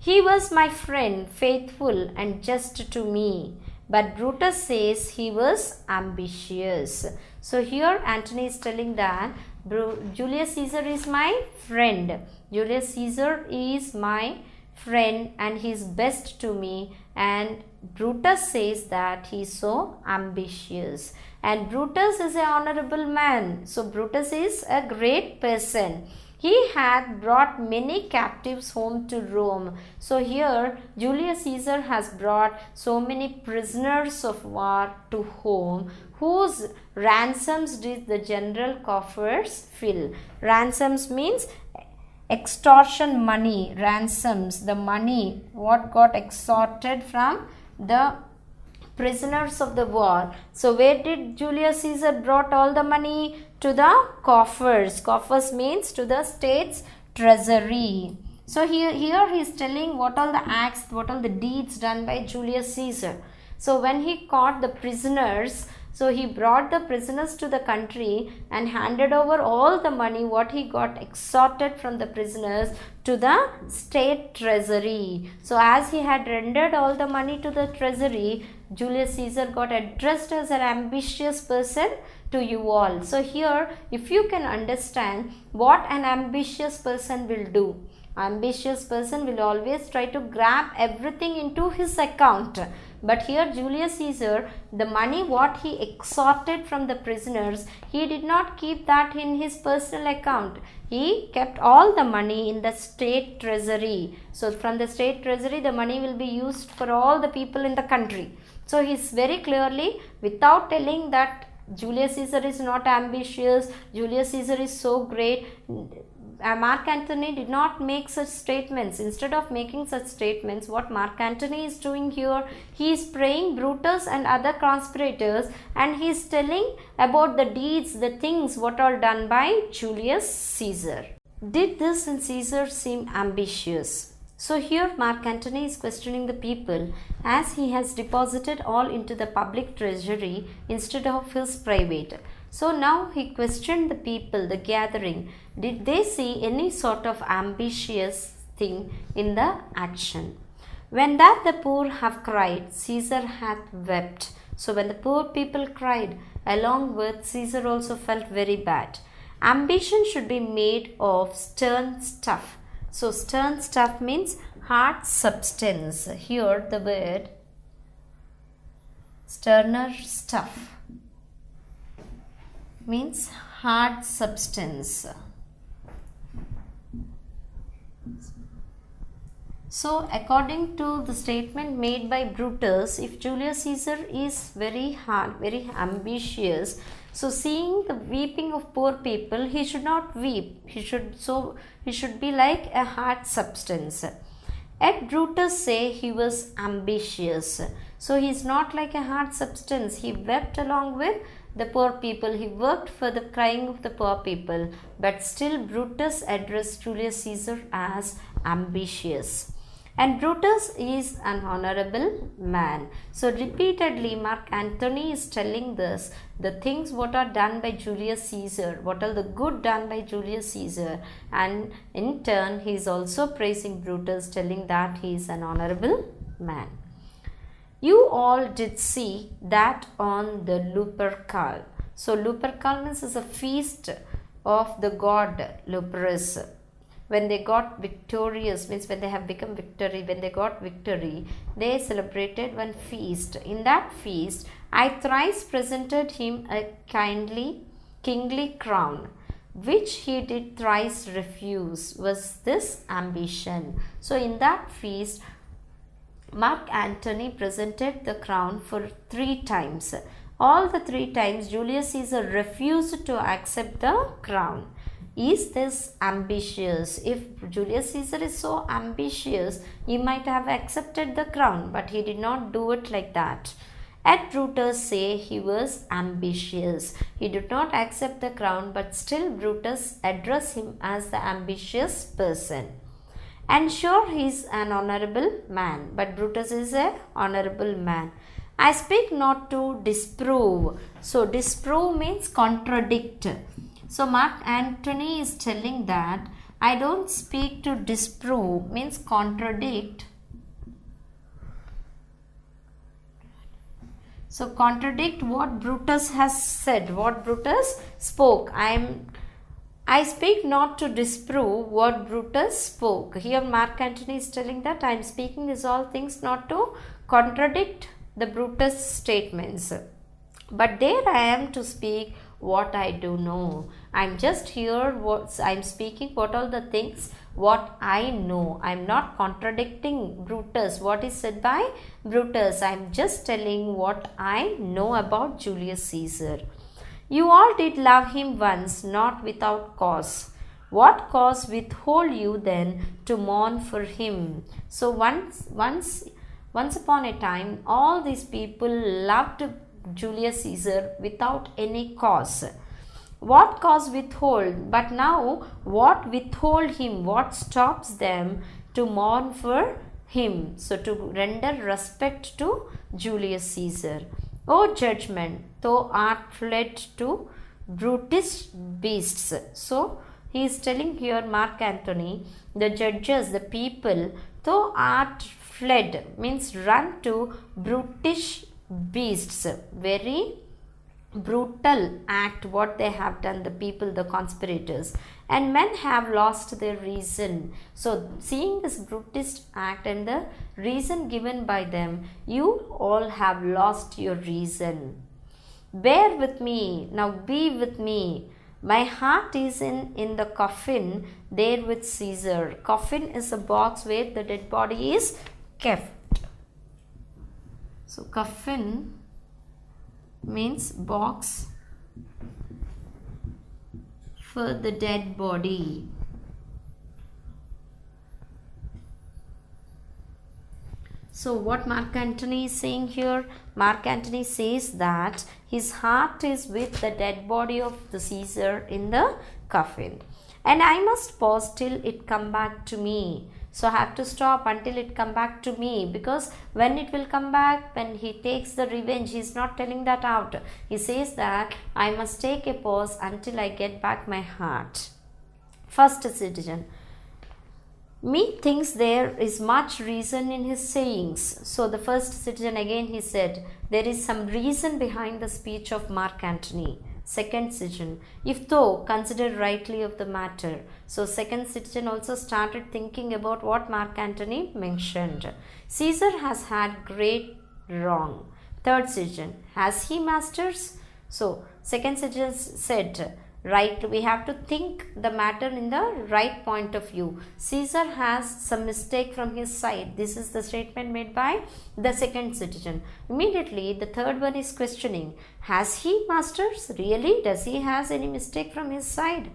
He was my friend, faithful and just to me. But Brutus says he was ambitious. So here Antony is telling that Julius Caesar is my friend. Julius Caesar is my friend and he is best to me, and Brutus says that he is so ambitious, and Brutus is an honorable man. So Brutus is a great person. He had brought many captives home to Rome. So here Julius Caesar has brought so many prisoners of war to home, whose ransoms did the general coffers fill. Ransoms means extortion money, ransoms, the money what got extorted from the prisoners of the war. So where did Julius Caesar brought all the money? To the coffers. Coffers means to the state's treasury. So here he is telling what all the acts, what all the deeds done by Julius Caesar. So when he caught the prisoners, so he brought the prisoners to the country and handed over all the money what he got extorted from the prisoners to the state treasury. So as he had rendered all the money to the treasury, Julius Caesar got addressed as an ambitious person to you all. So here if you can understand what an ambitious person will do. Ambitious person will always try to grab everything into his account. But here Julius Caesar, the money what he extorted from the prisoners, he did not keep that in his personal account. He kept all the money in the state treasury. So from the state treasury, the money will be used for all the people in the country. So he is very clearly, without telling that Julius Caesar is not ambitious, Julius Caesar is so great, Mark Antony did not make such statements. Instead of making such statements, what Mark Antony is doing here, he is praying Brutus and other conspirators, and he is telling about the deeds, the things what are done by Julius Caesar. Did this in Caesar seem ambitious? So here Mark Antony is questioning the people, as he has deposited all into the public treasury instead of his private. So now he questioned the people, the gathering. Did they see any sort of ambitious thing in the action? When that the poor have cried, Caesar hath wept. So when the poor people cried, along with Caesar also felt very bad. Ambition should be made of stern stuff. So stern stuff means hard substance. Here the word sterner stuff means hard substance. So according to the statement made by Brutus, if Julius Caesar is very hard, very ambitious, so seeing the weeping of poor people, he should not weep. He should be like a hard substance. Yet Brutus say he was ambitious. So he is not like a hard substance. He wept along with the poor people. He worked for the crying of the poor people. But still Brutus addressed Julius Caesar as ambitious. And Brutus is an honorable man. So repeatedly Mark Antony is telling this, the things what are done by Julius Caesar, what are the good done by Julius Caesar, and in turn he is also praising Brutus, telling that he is an honorable man. You all did see that on the Lupercal. So Lupercal is a feast of the god Luperus. When they got victorious, means when they have become victory, when they got victory, they celebrated one feast. In that feast, I thrice presented him a kingly crown, which he did thrice refuse. Was this ambition? So in that feast, Mark Antony presented the crown for 3 times. All the 3 times Julius Caesar refused to accept the crown. Is this ambitious? If Julius Caesar is so ambitious, he might have accepted the crown, but he did not do it like that. Yet Brutus say he was ambitious. He did not accept the crown, but still Brutus addressed him as the ambitious person. And sure, he is an honorable man, but Brutus is an honorable man. I speak not to disprove. So disprove means contradict. So Mark Antony is telling that I don't speak to disprove means contradict. So contradict what Brutus has said, what Brutus spoke. I speak not to disprove what Brutus spoke. Here Mark Antony is telling that I am speaking these all things not to contradict the Brutus statements. But there I am to speak what I do know. I am just here, I am speaking what all the things what I know. I am not contradicting Brutus, what is said by Brutus. I am just telling what I know about Julius Caesar. You all did love him once, not without cause. What cause withhold you then to mourn for him? So once upon a time, all these people loved Julius Caesar without any cause. What cause withhold? But now, what withhold him? What stops them to mourn for him? So to render respect to Julius Caesar. O judgment, thou art fled to brutish beasts. So he is telling here, Mark Antony, the judges, the people, thou art fled means run to brutish beasts. Very brutal act what they have done, the people, the conspirators, and men have lost their reason. So seeing this brutish act and the reason given by them, you all have lost your reason. Bear with me, now be with me. My heart is in the coffin there with Caesar. Coffin is a box where the dead body is kept. So coffin means box for the dead body. So what Mark Antony is saying here? Mark Antony says that his heart is with the dead body of the Caesar in the coffin. And I must pause till it come back to me. So I have to stop until it come back to me, because when it will come back, when he takes the revenge, he is not telling that out. He says that I must take a pause until I get back my heart. First citizen. Methinks there is much reason in his sayings. So the first citizen again he said, there is some reason behind the speech of Mark Antony. Second citizen, if thou consider rightly of the matter. So second citizen also started thinking about what Mark Antony mentioned. Caesar has had great wrong. Third citizen, has he masters? So second citizen said, right, we have to think the matter in the right point of view. Caesar has some mistake from his side. This is the statement made by the second citizen. Immediately the third one is questioning, has he masters? Really, does he has any mistake from his side?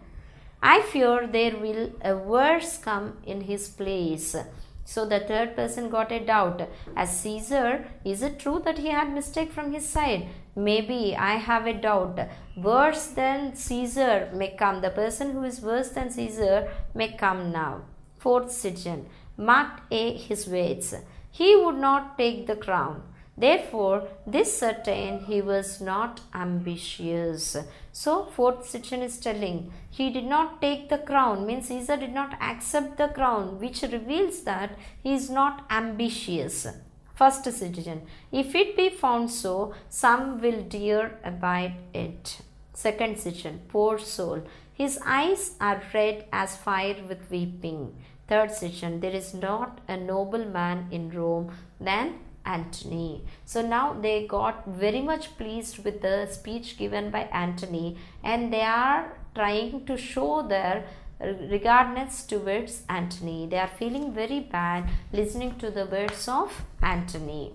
I fear there will a worse come in his place. So the third person got a doubt. As Caesar, is it true that he had mistake from his side? Maybe, I have a doubt. Worse than Caesar may come. The person who is worse than Caesar may come now. Fourth citizen, marked his weights. He would not take the crown. Therefore, this certain he was not ambitious. So, fourth citizen is telling, he did not take the crown, means Caesar did not accept the crown, which reveals that he is not ambitious. First citizen, if it be found so, some will dare abide it. Second citizen, poor soul, his eyes are red as fire with weeping. Third citizen, there is not a noble man in Rome than Antony. So now they got very much pleased with the speech given by Antony, and they are trying to show their regardless towards Antony. They are feeling very bad listening to the words of Antony.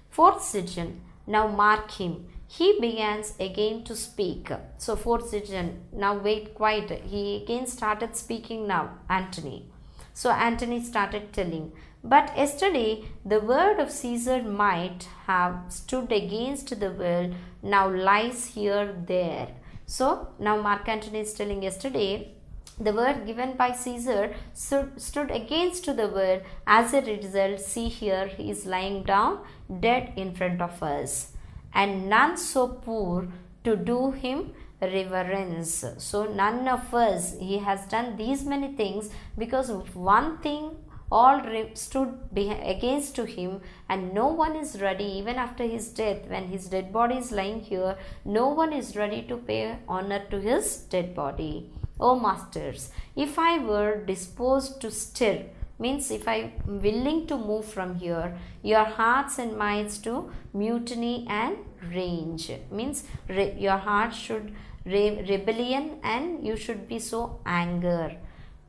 Fourth citizen, now mark him. He begins again to speak. So fourth citizen, now wait quiet. He again started speaking now, Antony. So Antony started telling, but yesterday the word of Caesar might have stood against the will, now lies here there. So now Mark Antony is telling, yesterday the word given by Caesar stood against the word. As a result, see here, he is lying down dead in front of us, and none so poor to do him reverence. So none of us, he has done these many things because of one thing all stood against to him, and no one is ready, even after his death, when his dead body is lying here, no one is ready to pay honor to his dead body. O masters, if I were disposed to stir, means if I am willing to move from here, your hearts and minds to mutiny and rage, means your heart should rebellion and you should be so anger.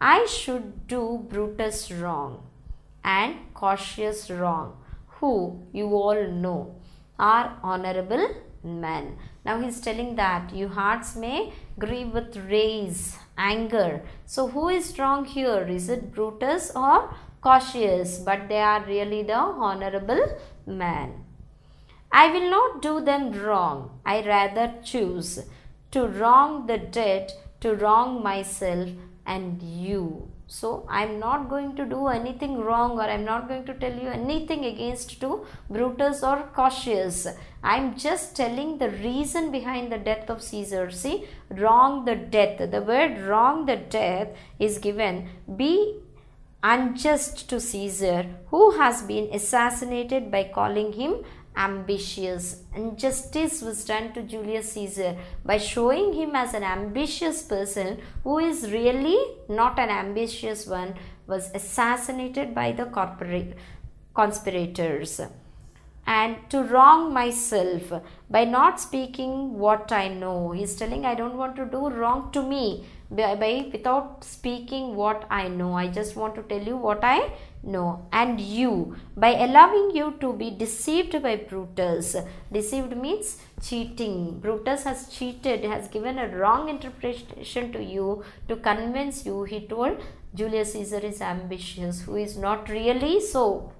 I should do Brutus wrong and Cautius wrong, who you all know are honorable men. Now he is telling that you hearts may grieve with rage, anger. So who is wrong here? Is it Brutus or Cautius? But they are really the honorable men. I will not do them wrong. I rather choose to wrong the dead, to wrong myself and you. So I am not going to do anything wrong, or I am not going to tell you anything against to Brutus or Cautius. I am just telling the reason behind the death of Caesar. See, wrong the death. The word wrong the death is given. Be unjust to Caesar, who has been assassinated by calling him ambitious. Injustice was done to Julius Caesar by showing him as an ambitious person who is really not an ambitious one, was assassinated by the conspirators. And to wrong myself by not speaking what I know. He is telling, I don't want to do wrong to me without speaking what I know. I just want to tell you what I know. And you, by allowing you to be deceived by Brutus. Deceived means cheating. Brutus has cheated, has given a wrong interpretation to you to convince you. He told Julius Caesar is ambitious, who is not really so.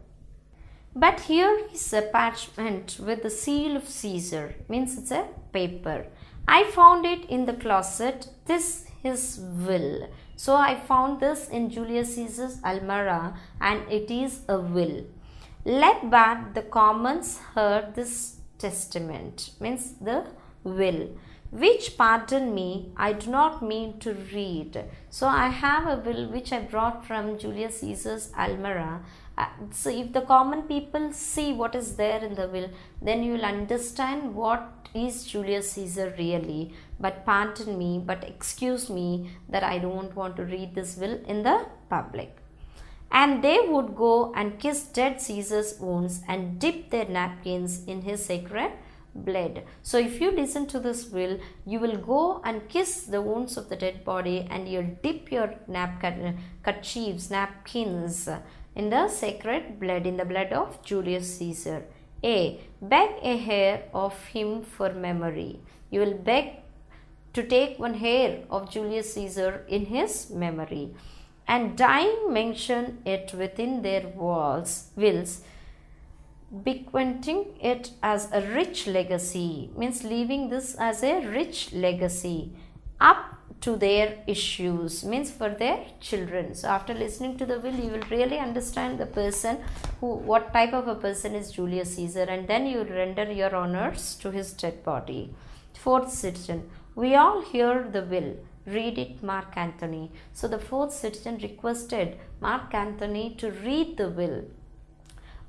But here is a parchment with the seal of Caesar, means it's a paper. I found it in the closet. This his will. So I found this in Julius Caesar's Almara, and it is a will. Let but the commons hear this testament, means the will, which, pardon me, I do not mean to read. So I have a will which I brought from Julius Caesar's Almara. So if the common people see what is there in the will, then you will understand what is Julius Caesar really. But pardon me, but excuse me that I don't want to read this will in the public. And they would go and kiss dead Caesar's wounds and dip their napkins in his sacred blood. So if you listen to this will, you will go and kiss the wounds of the dead body, and you'll dip your kerchiefs, napkins in the sacred blood, in the blood of Julius Caesar. A. Beg a hair of him for memory. You will beg to take one hair of Julius Caesar in his memory, and dying mention it within their wills, bequeathing it as a rich legacy, means leaving this as a rich legacy up to their issues, means for their children. So after listening to the will, you will really understand the person, what type of a person is Julius Caesar, and then you render your honors to his dead body. Fourth citizen, we all hear the will. Read it, Mark Antony. So the fourth citizen requested Mark Antony to read the will.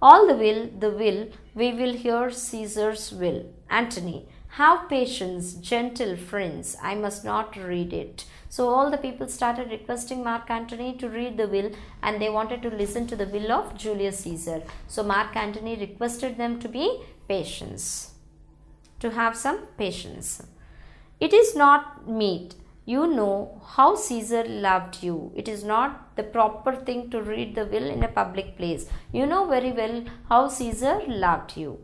All the will, we will hear Caesar's will. Antony, have patience, gentle friends, I must not read it. So all the people started requesting Mark Antony to read the will, and they wanted to listen to the will of Julius Caesar. So Mark Antony requested them to be patience, to have some patience. It is not meet you know how Caesar loved you. It is not the proper thing to read the will in a public place. You know very well how Caesar loved you.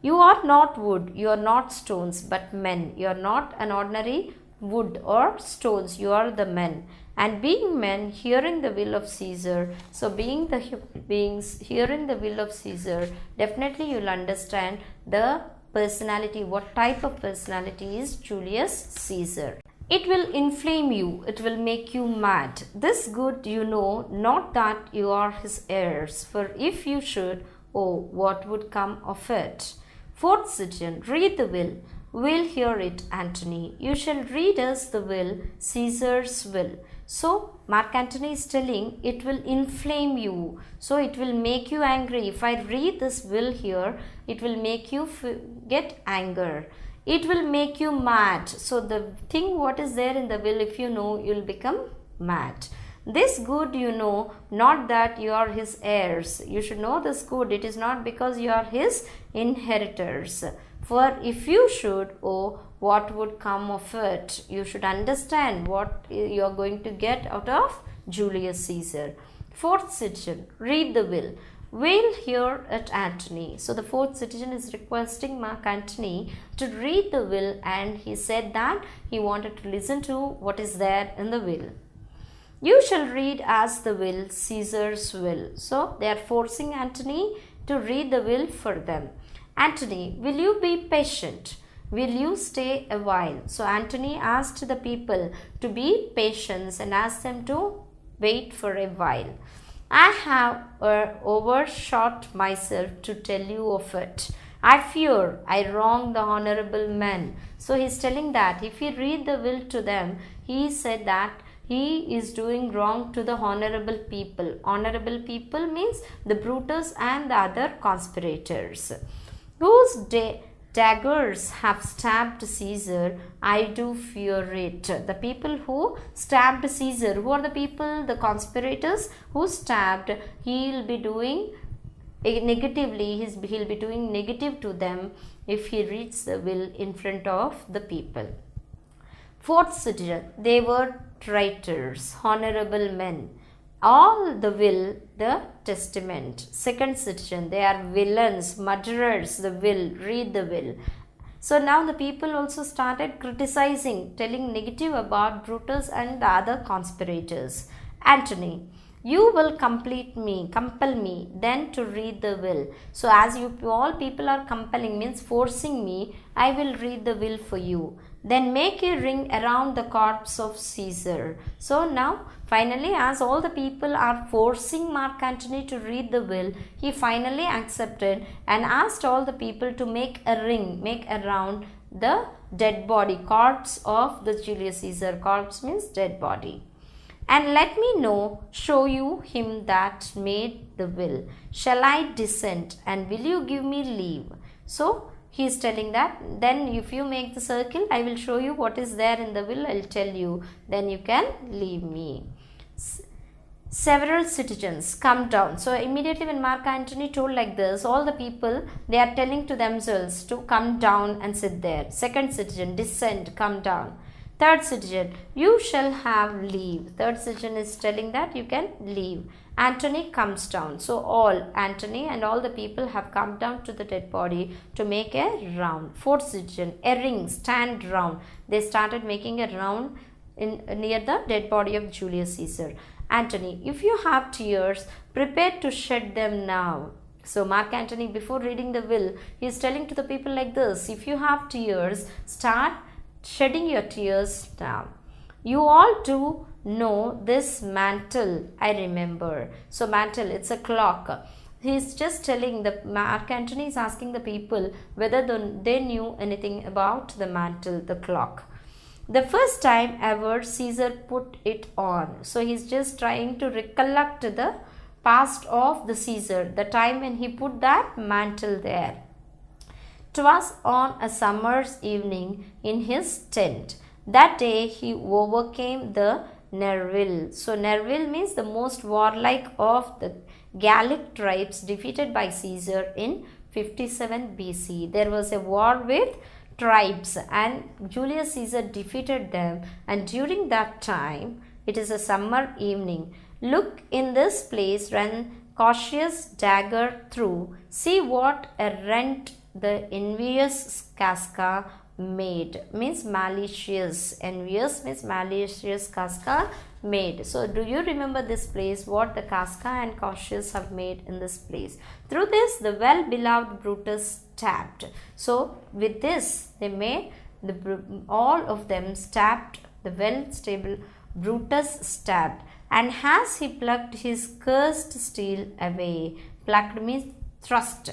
You are not wood, you are not stones, but men. You are not an ordinary wood or stones, you are the men. And being men, hearing the will of Caesar, so being the human beings, hearing the will of Caesar, definitely you'll understand the personality, what type of personality is Julius Caesar. It will inflame you, it will make you mad. This good you know, not that you are his heirs, for if you should, oh, what would come of it? Fourth citizen, read the will. We'll hear it, Antony. You shall read us the will, Caesar's will. So, Mark Antony is telling it will inflame you. So, it will make you angry. If I read this will here, it will make you get anger. It will make you mad. So, the thing what is there in the will, if you know, you will become mad. This good you know, not that you are his heirs. You should know this good. It is not because you are his inheritors. For if you should, oh, what would come of it? You should understand what you are going to get out of Julius Caesar. Fourth citizen, read the will. We'll hear it, Antony. So the fourth citizen is requesting Mark Antony to read the will, and he said that he wanted to listen to what is there in the will. You shall read as the will, Caesar's will. So they are forcing Antony to read the will for them. Antony, will you be patient? Will you stay a while? So Antony asked the people to be patient and asked them to wait for a while. I have overshot myself to tell you of it. I fear I wrong the honorable men. So he is telling that if he read the will to them, he said that he is doing wrong to the honorable people. Honorable people means the Brutus and the other conspirators, whose daggers have stabbed Caesar. I do fear it. The people who stabbed Caesar, who are the people? The conspirators who stabbed. He will be doing negatively, he'll be doing negative to them if he reads the will in front of the people. Fourth citizen, they were traitors, honorable men. All the will, the testament. Second citizen, they are villains, murderers, the will, read the will. So now the people also started criticizing, telling negative about Brutus and the other conspirators. Antony, you will compel me then to read the will. So as you all people are compelling, means forcing me, I will read the will for you. Then make a ring around the corpse of Caesar. So now finally, as all the people are forcing Mark Antony to read the will, he finally accepted and asked all the people to make a ring, make around the dead body, corpse of the Julius Caesar. Corpse means dead body. And let me show you him that made the will. Shall I dissent, and will you give me leave? So he is telling that, then if you make the circle, I will show you what is there in the will, I will tell you, then you can leave me. Several citizens come down. So immediately when Mark Antony told like this, all the people, they are telling to themselves to come down and sit there. Second citizen, dissent, come down. Third citizen, you shall have leave. Third citizen is telling that you can leave. Antony comes down. So all, Antony and all the people have come down to the dead body to make a round. Fourth citizen, a ring, stand round. They started making a round near the dead body of Julius Caesar. Antony, if you have tears, prepare to shed them now. So Mark Antony, before reading the will, he is telling to the people like this, if you have tears, start shedding your tears now. You all do know this mantle, I remember. So mantle, it's a clock. He is just telling, the Mark Antony is asking the people whether they knew anything about the mantle, the clock. The first time ever Caesar put it on. So he's just trying to recollect the past of the Caesar, the time when he put that mantle there. 'Twas on a summer's evening in his tent. That day he overcame the Nervil. So Nervil means the most warlike of the Gallic tribes defeated by Caesar in 57 BC. There was a war with tribes, and Julius Caesar defeated them. And during that time, it is a summer evening. Look, in this place ran cautious dagger through. See what a rent the envious Casca made. Means malicious. Envious means malicious Casca made. So do you remember this place, what the Casca and Cautius have made in this place? Through this the well beloved Brutus stabbed. So with this they made all of them stabbed, the well stable Brutus stabbed, and as he plucked his cursed steel away. Plucked means thrust.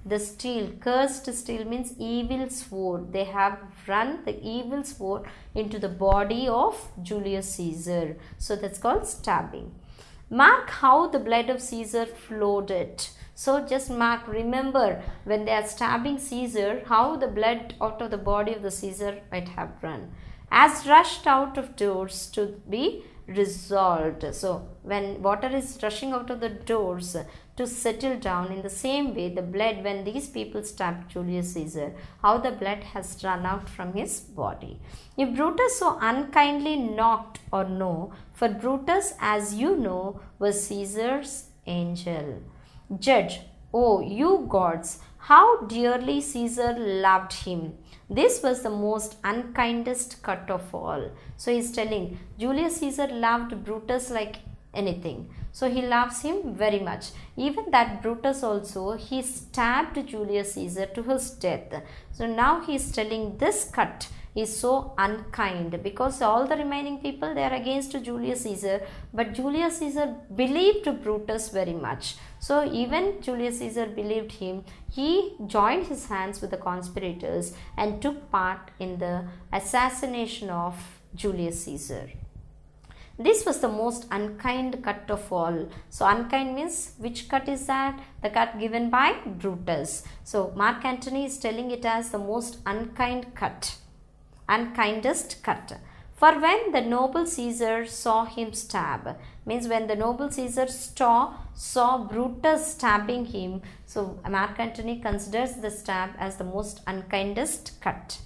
The steel, cursed steel means evil sword. They have run the evil sword into the body of Julius Caesar. So that's called stabbing. Mark how the blood of Caesar flowed it. So just mark, remember when they are stabbing Caesar, how the blood out of the body of the Caesar might have run. As rushed out of doors to be resolved. So when water is rushing out of the doors to settle down, in the same way the blood, when these people stabbed Julius Caesar, how the blood has run out from his body. If Brutus so unkindly knocked or no, for Brutus, as you know, was Caesar's angel. Judge, oh you gods, how dearly Caesar loved him. This was the most unkindest cut of all. So he is telling Julius Caesar loved Brutus like anything. So he loves him very much. Even that Brutus also, he stabbed Julius Caesar to his death. So now he is telling this cut is so unkind, because all the remaining people, they are against Julius Caesar, but Julius Caesar believed Brutus very much. So even Julius Caesar believed him, he joined his hands with the conspirators and took part in the assassination of Julius Caesar. This was the most unkind cut of all. So unkind means, which cut is that? The cut given by Brutus. So Mark Antony is telling it as the most unkind cut, unkindest cut. For when the noble Caesar saw him stab, means when the noble Caesar saw Brutus stabbing him, so Mark Antony considers the stab as the most unkindest cut.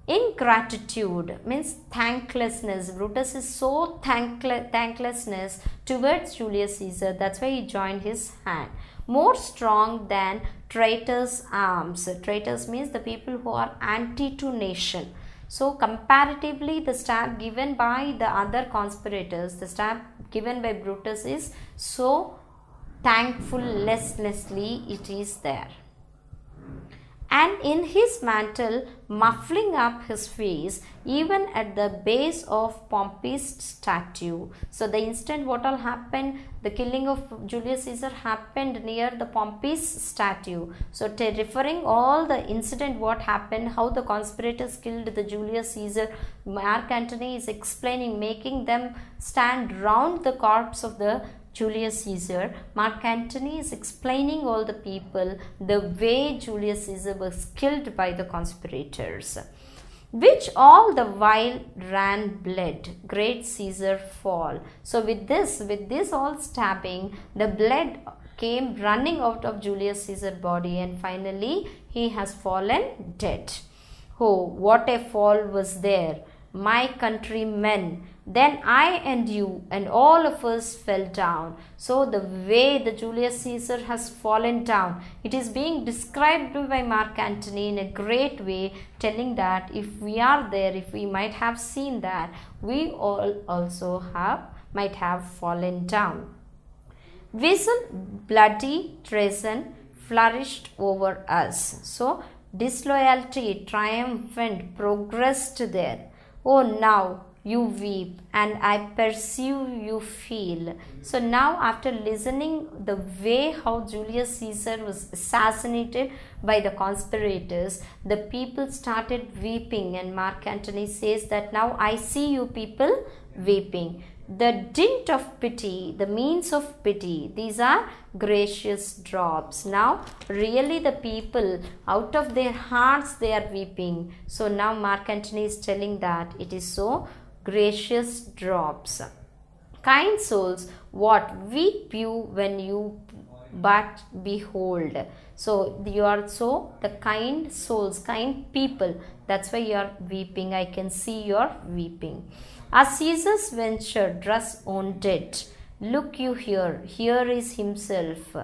Ingratitude means thanklessness. Brutus is so thanklessness towards Julius Caesar. That's why he joined his hand. More strong than traitors' arms. Traitors means the people who are anti to nation. So comparatively, the stab given by the other conspirators, the stab given by Brutus is so thankfully it is there. And in his mantle, muffling up his face, even at the base of Pompey's statue. So the instant what all happened, the killing of Julius Caesar happened near the Pompey's statue. So referring all the incident what happened, how the conspirators killed the Julius Caesar, Mark Antony is explaining, making them stand round the corpse of the Julius Caesar. Mark Antony is explaining all the people the way Julius Caesar was killed by the conspirators, which all the while ran blood. Great Caesar fall. So with this all stabbing, the blood came running out of Julius Caesar body, and finally he has fallen dead. Oh, what a fall was there, my countrymen. Then I and you and all of us fell down. So the way the Julius Caesar has fallen down, it is being described by Mark Antony in a great way, telling that if we are there, if we might have seen that, we all also might have fallen down. Whistle, bloody treason flourished over us. So disloyalty, triumphant, progressed there. Oh, now you weep, and I perceive you feel. So now, after listening the way how Julius Caesar was assassinated by the conspirators, the people started weeping, and Mark Antony says that now I see you people weeping. The dint of pity, the means of pity, these are gracious drops. Now really the people, out of their hearts they are weeping. So now Mark Antony is telling that it is so gracious drops. Kind souls, what weep you when you but behold. So you are so the kind souls, kind people. That's why you are weeping. I can see you are weeping. As Caesar's venture dress on dead, look you here. Here is himself,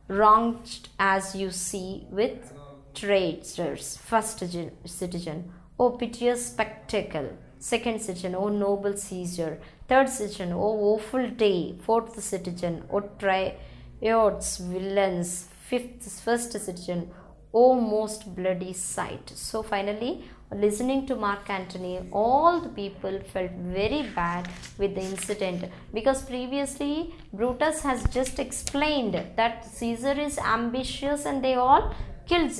wronged as you see with traitors. First citizen, O piteous spectacle. Second citizen, O noble Caesar. Third citizen, O woeful day. Fourth citizen, O triots, villains. First citizen, O most bloody sight. So finally, listening to Mark Antony, all the people felt very bad with the incident, because previously Brutus has just explained that Caesar is ambitious and they all killed.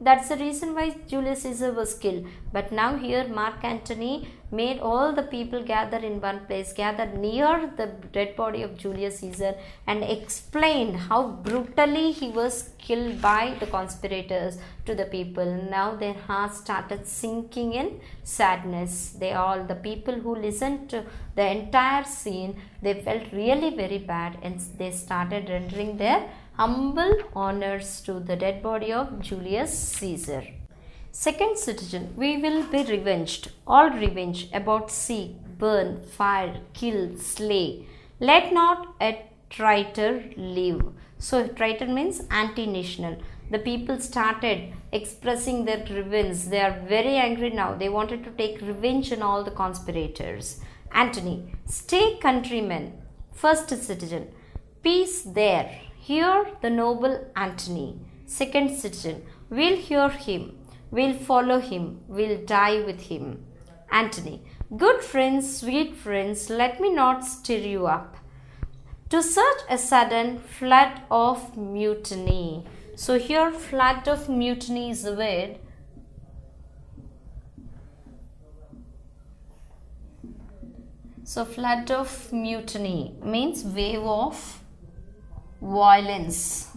That's the reason why Julius Caesar was killed. But now here Mark Antony made all the people gather in one place, gather near the dead body of Julius Caesar, and explained how brutally he was killed by the conspirators to the people. Now their hearts started sinking in sadness. The people who listened to the entire scene, they felt really very bad, and they started rendering their humble honors to the dead body of Julius Caesar. Second citizen, we will be revenged, all revenge, about seek, burn, fire, kill, slay. Let not a traitor live. So traitor means anti-national. The people started expressing their revenge. They are very angry now. They wanted to take revenge on all the conspirators. Antony, stay countrymen. First citizen, peace there. Hear the noble Antony. Second citizen, we'll hear him, we'll follow him, we'll die with him. Antony, good friends, sweet friends, let me not stir you up to such a sudden flood of mutiny. So here flood of mutiny is the word. So flood of mutiny means wave of violence.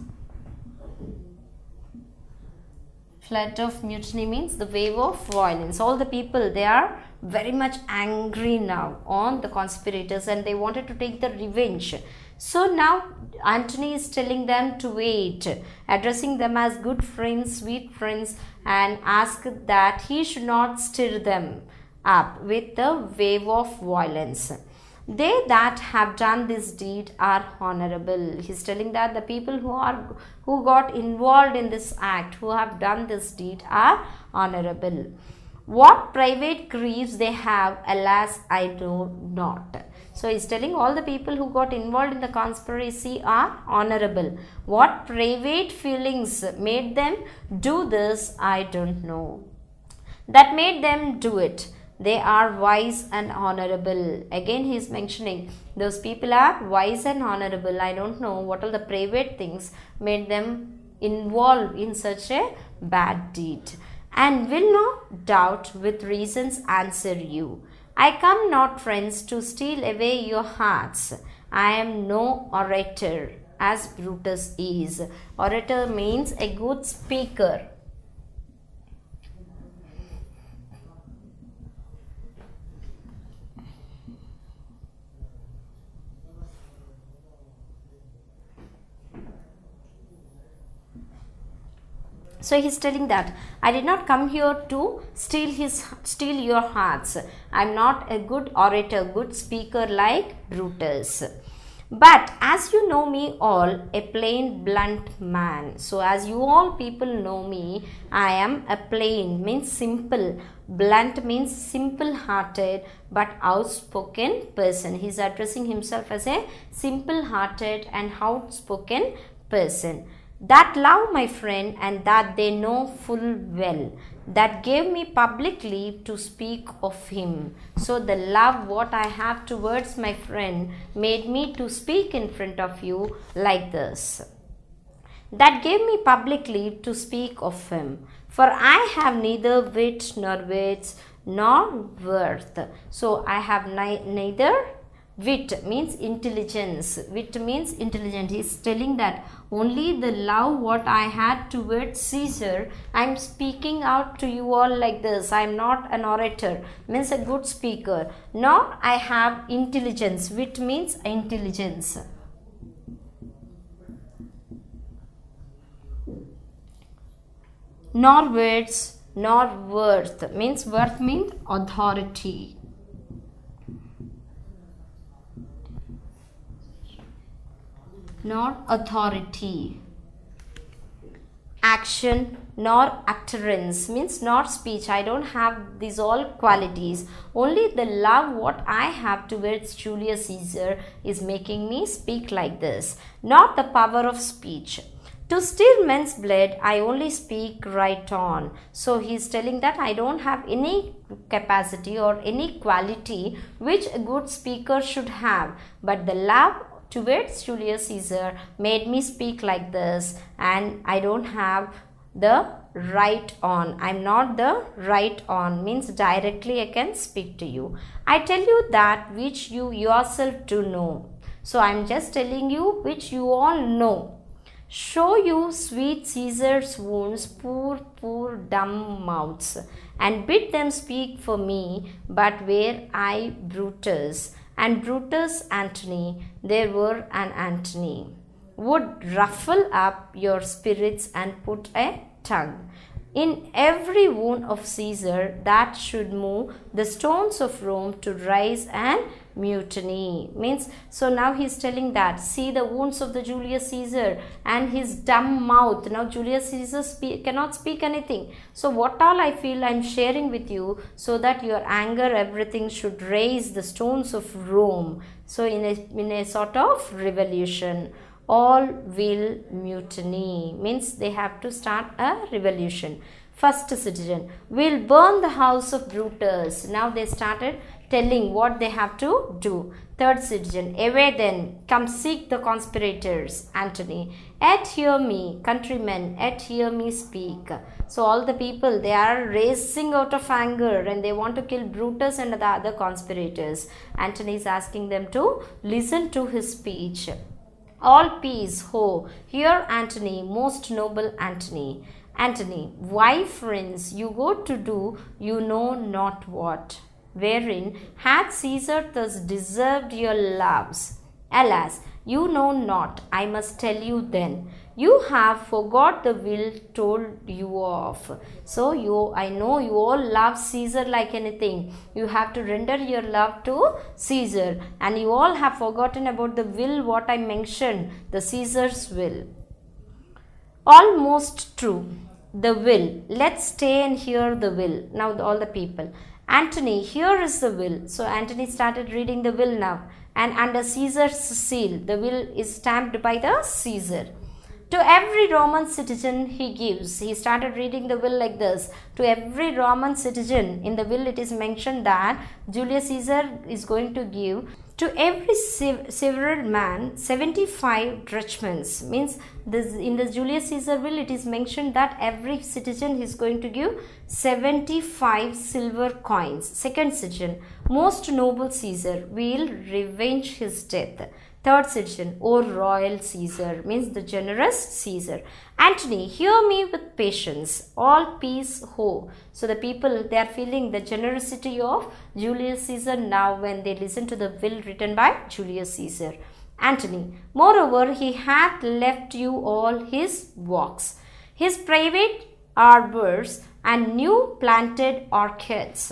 Flood of mutiny means the wave of violence. All the people, they are very much angry now on the conspirators, and they wanted to take the revenge. So now Antony is telling them to wait, addressing them as good friends, sweet friends, and ask that he should not stir them up with the wave of violence. They that have done this deed are honorable. He's telling that the people who got involved in this act, who have done this deed, are honorable. What private griefs they have, alas, I know not. So he's telling all the people who got involved in the conspiracy are honorable. What private feelings made them do this, I don't know. That made them do it. They are wise and honorable. Again he is mentioning those people are wise and honorable. I don't know what all the private things made them involved in such a bad deed. And will no doubt with reasons answer you. I come not, friends, to steal away your hearts. I am no orator as Brutus is. Orator means a good speaker. So he's telling that I did not come here to steal your hearts. I'm not a good orator, good speaker like Brutus. But as you know me all, a plain blunt man. So as you all people know me, I am a plain means simple. Blunt means simple hearted but outspoken person. He's addressing himself as a simple hearted and outspoken person. That love my friend, and that they know full well, that gave me public leave to speak of him. So the love what I have towards my friend made me to speak in front of you like this. That gave me public leave to speak of him. For I have neither wit nor wits nor worth. So I have neither wit means intelligence. Wit means intelligent. He is telling that only the love what I had towards Caesar, I am speaking out to you all like this. I am not an orator, means a good speaker. Nor I have intelligence. Wit means intelligence. nor words, nor worth. Means worth means authority. Nor authority. Action nor utterance means not speech. I don't have these all qualities. Only the love what I have towards Julius Caesar is making me speak like this. Not the power of speech. To stir men's blood, I only speak right on. So he is telling that I don't have any capacity or any quality which a good speaker should have. But the love towards Julius Caesar made me speak like this, and I don't have the right on. I'm not the right on means directly I can speak to you. I tell you that which you yourself do know. So I'm just telling you which you all know. Show you sweet Caesar's wounds, poor dumb mouths, and bid them speak for me, but were I Brutus, and Brutus Antony, there were an Antony, would ruffle up your spirits and put a tongue in every wound of Caesar that should move the stones of Rome to rise and mutiny. Means, so now he is telling that, see the wounds of the Julius Caesar and his dumb mouth. Now Julius Caesar cannot speak anything. So what all I feel I am sharing with you, so that your anger, everything should raise the stones of Rome. So in a sort of revolution, all will mutiny. Means they have to start a revolution. First citizen will burn the house of Brutus. Now they started telling what they have to do. Third citizen, away then, come seek the conspirators. Antony, yet hear me, countrymen, yet hear me speak. So all the people, they are racing out of anger and they want to kill Brutus and the other conspirators. Antony is asking them to listen to his speech. All peace, ho, hear Antony, most noble Antony. Antony, why friends, you go to do you know not what, wherein had Caesar thus deserved your loves? Alas, you know not, I must tell you then. You have forgot the will told you of. So I know you all love Caesar like anything. You have to render your love to Caesar, and you all have forgotten about the will what I mentioned, the Caesar's will. Almost true. The will. Let's stay and hear the will. Now all the people. Antony, here is the will. So Antony started reading the will now. And under Caesar's seal, the will is stamped by the Caesar. To every Roman citizen he gives. He started reading the will like this. To every Roman citizen, in the will it is mentioned that Julius Caesar is going to give to every several man 75 drachmas. Means this, in the Julius Caesar will it is mentioned that every citizen is going to give 75 silver coins. Second citizen, most noble Caesar, will revenge his death. Third citizen, O royal Caesar, means the generous Caesar. Antony, hear me with patience. All peace, ho. So the people, they are feeling the generosity of Julius Caesar now when they listen to the will written by Julius Caesar. Antony, moreover, he hath left you all his walks, his private arbors and new planted orchards.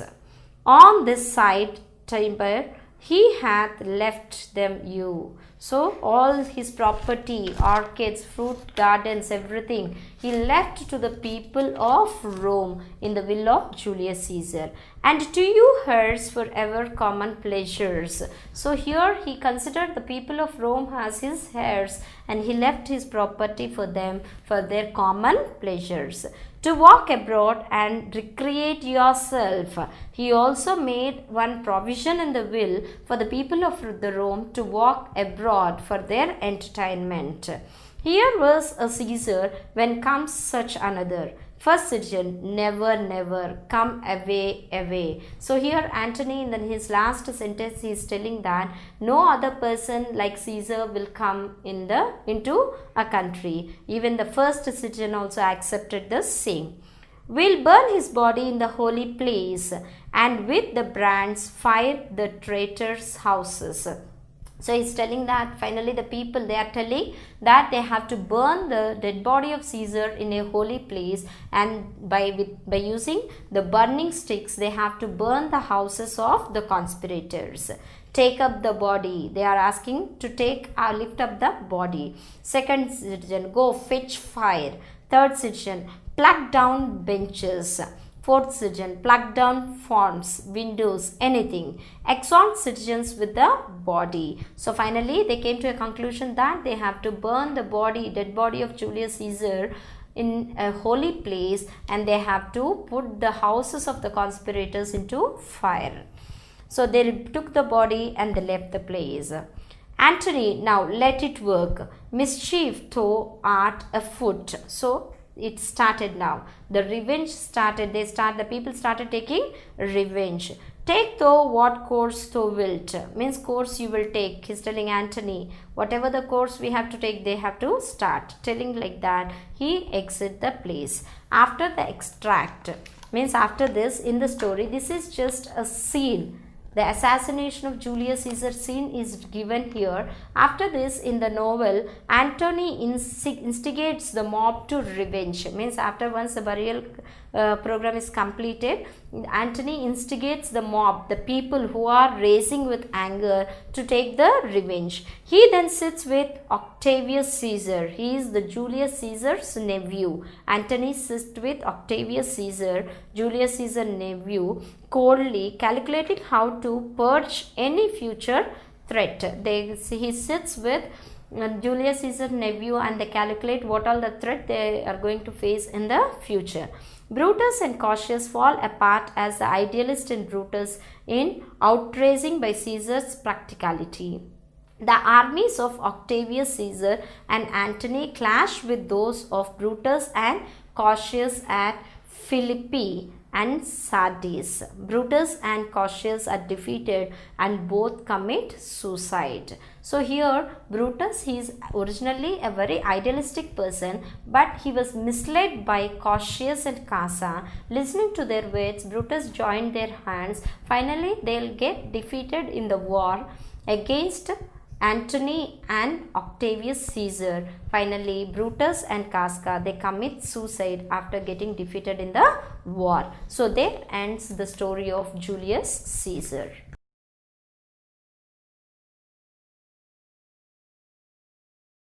On this side timber, he hath left them you. So all his property, orchards, fruit gardens, everything, he left to the people of Rome in the will of Julius Caesar. And to you hers forever common pleasures. So here he considered the people of Rome as his heirs, and he left his property for them for their common pleasures. To walk abroad and recreate yourself. He also made one provision in the will for the people of the Rome to walk abroad for their entertainment. Here was a Caesar when comes such another. First citizen, never, never, come away, away. So here Antony in his last sentence he is telling that no other person like Caesar will come into a country. Even the first citizen also accepted the same. Will burn his body in the holy place and with the brands fire the traitors' houses. So he's telling that finally the people, they are telling that they have to burn the dead body of Caesar in a holy place, and by using the burning sticks they have to burn the houses of the conspirators. Take up the body. They are asking to lift up the body. Second citizen, go fetch fire. Third citizen, pluck down benches. Fourth citizen, pluck down forms, windows, anything. Exhort citizens with the body. So finally they came to a conclusion that they have to burn the dead body of Julius Caesar in a holy place, and they have to put the houses of the conspirators into fire. So they took the body and they left the place. Antony, now let it work. Mischief thou art afoot. So it started now. The revenge started. The people started taking revenge. Take thou what course thou wilt. Means course you will take. He's telling Antony, whatever the course we have to take, they have to start. Telling like that, he exit the place. After the extract, means after this in the story, this is just a scene. The assassination of Julius Caesar scene is given here. After this, in the novel, Antony instigates the mob to revenge. Means after once the burial program is completed, Antony instigates the mob, the people who are raising with anger, to take the revenge. He then sits with Octavius Caesar. He is the Julius Caesar's nephew. Antony sits with Octavius Caesar, Julius Caesar's nephew, coldly calculating how to purge any future threat. He sits with Julius Caesar's nephew and they calculate what all the threat they are going to face in the future. Brutus and Cassius fall apart as the idealist and Brutus in outraging by Caesar's practicality. The armies of Octavius Caesar and Antony clash with those of Brutus and Cassius at Philippi and Sardis. Brutus and Cassius are defeated and both commit suicide. So here Brutus, he is originally a very idealistic person, but he was misled by Cassius and Casa. Listening to their words, Brutus joined their hands. Finally they will get defeated in the war against Antony and Octavius Caesar. Finally, Brutus and Casca, they commit suicide after getting defeated in the war. So there ends the story of Julius Caesar.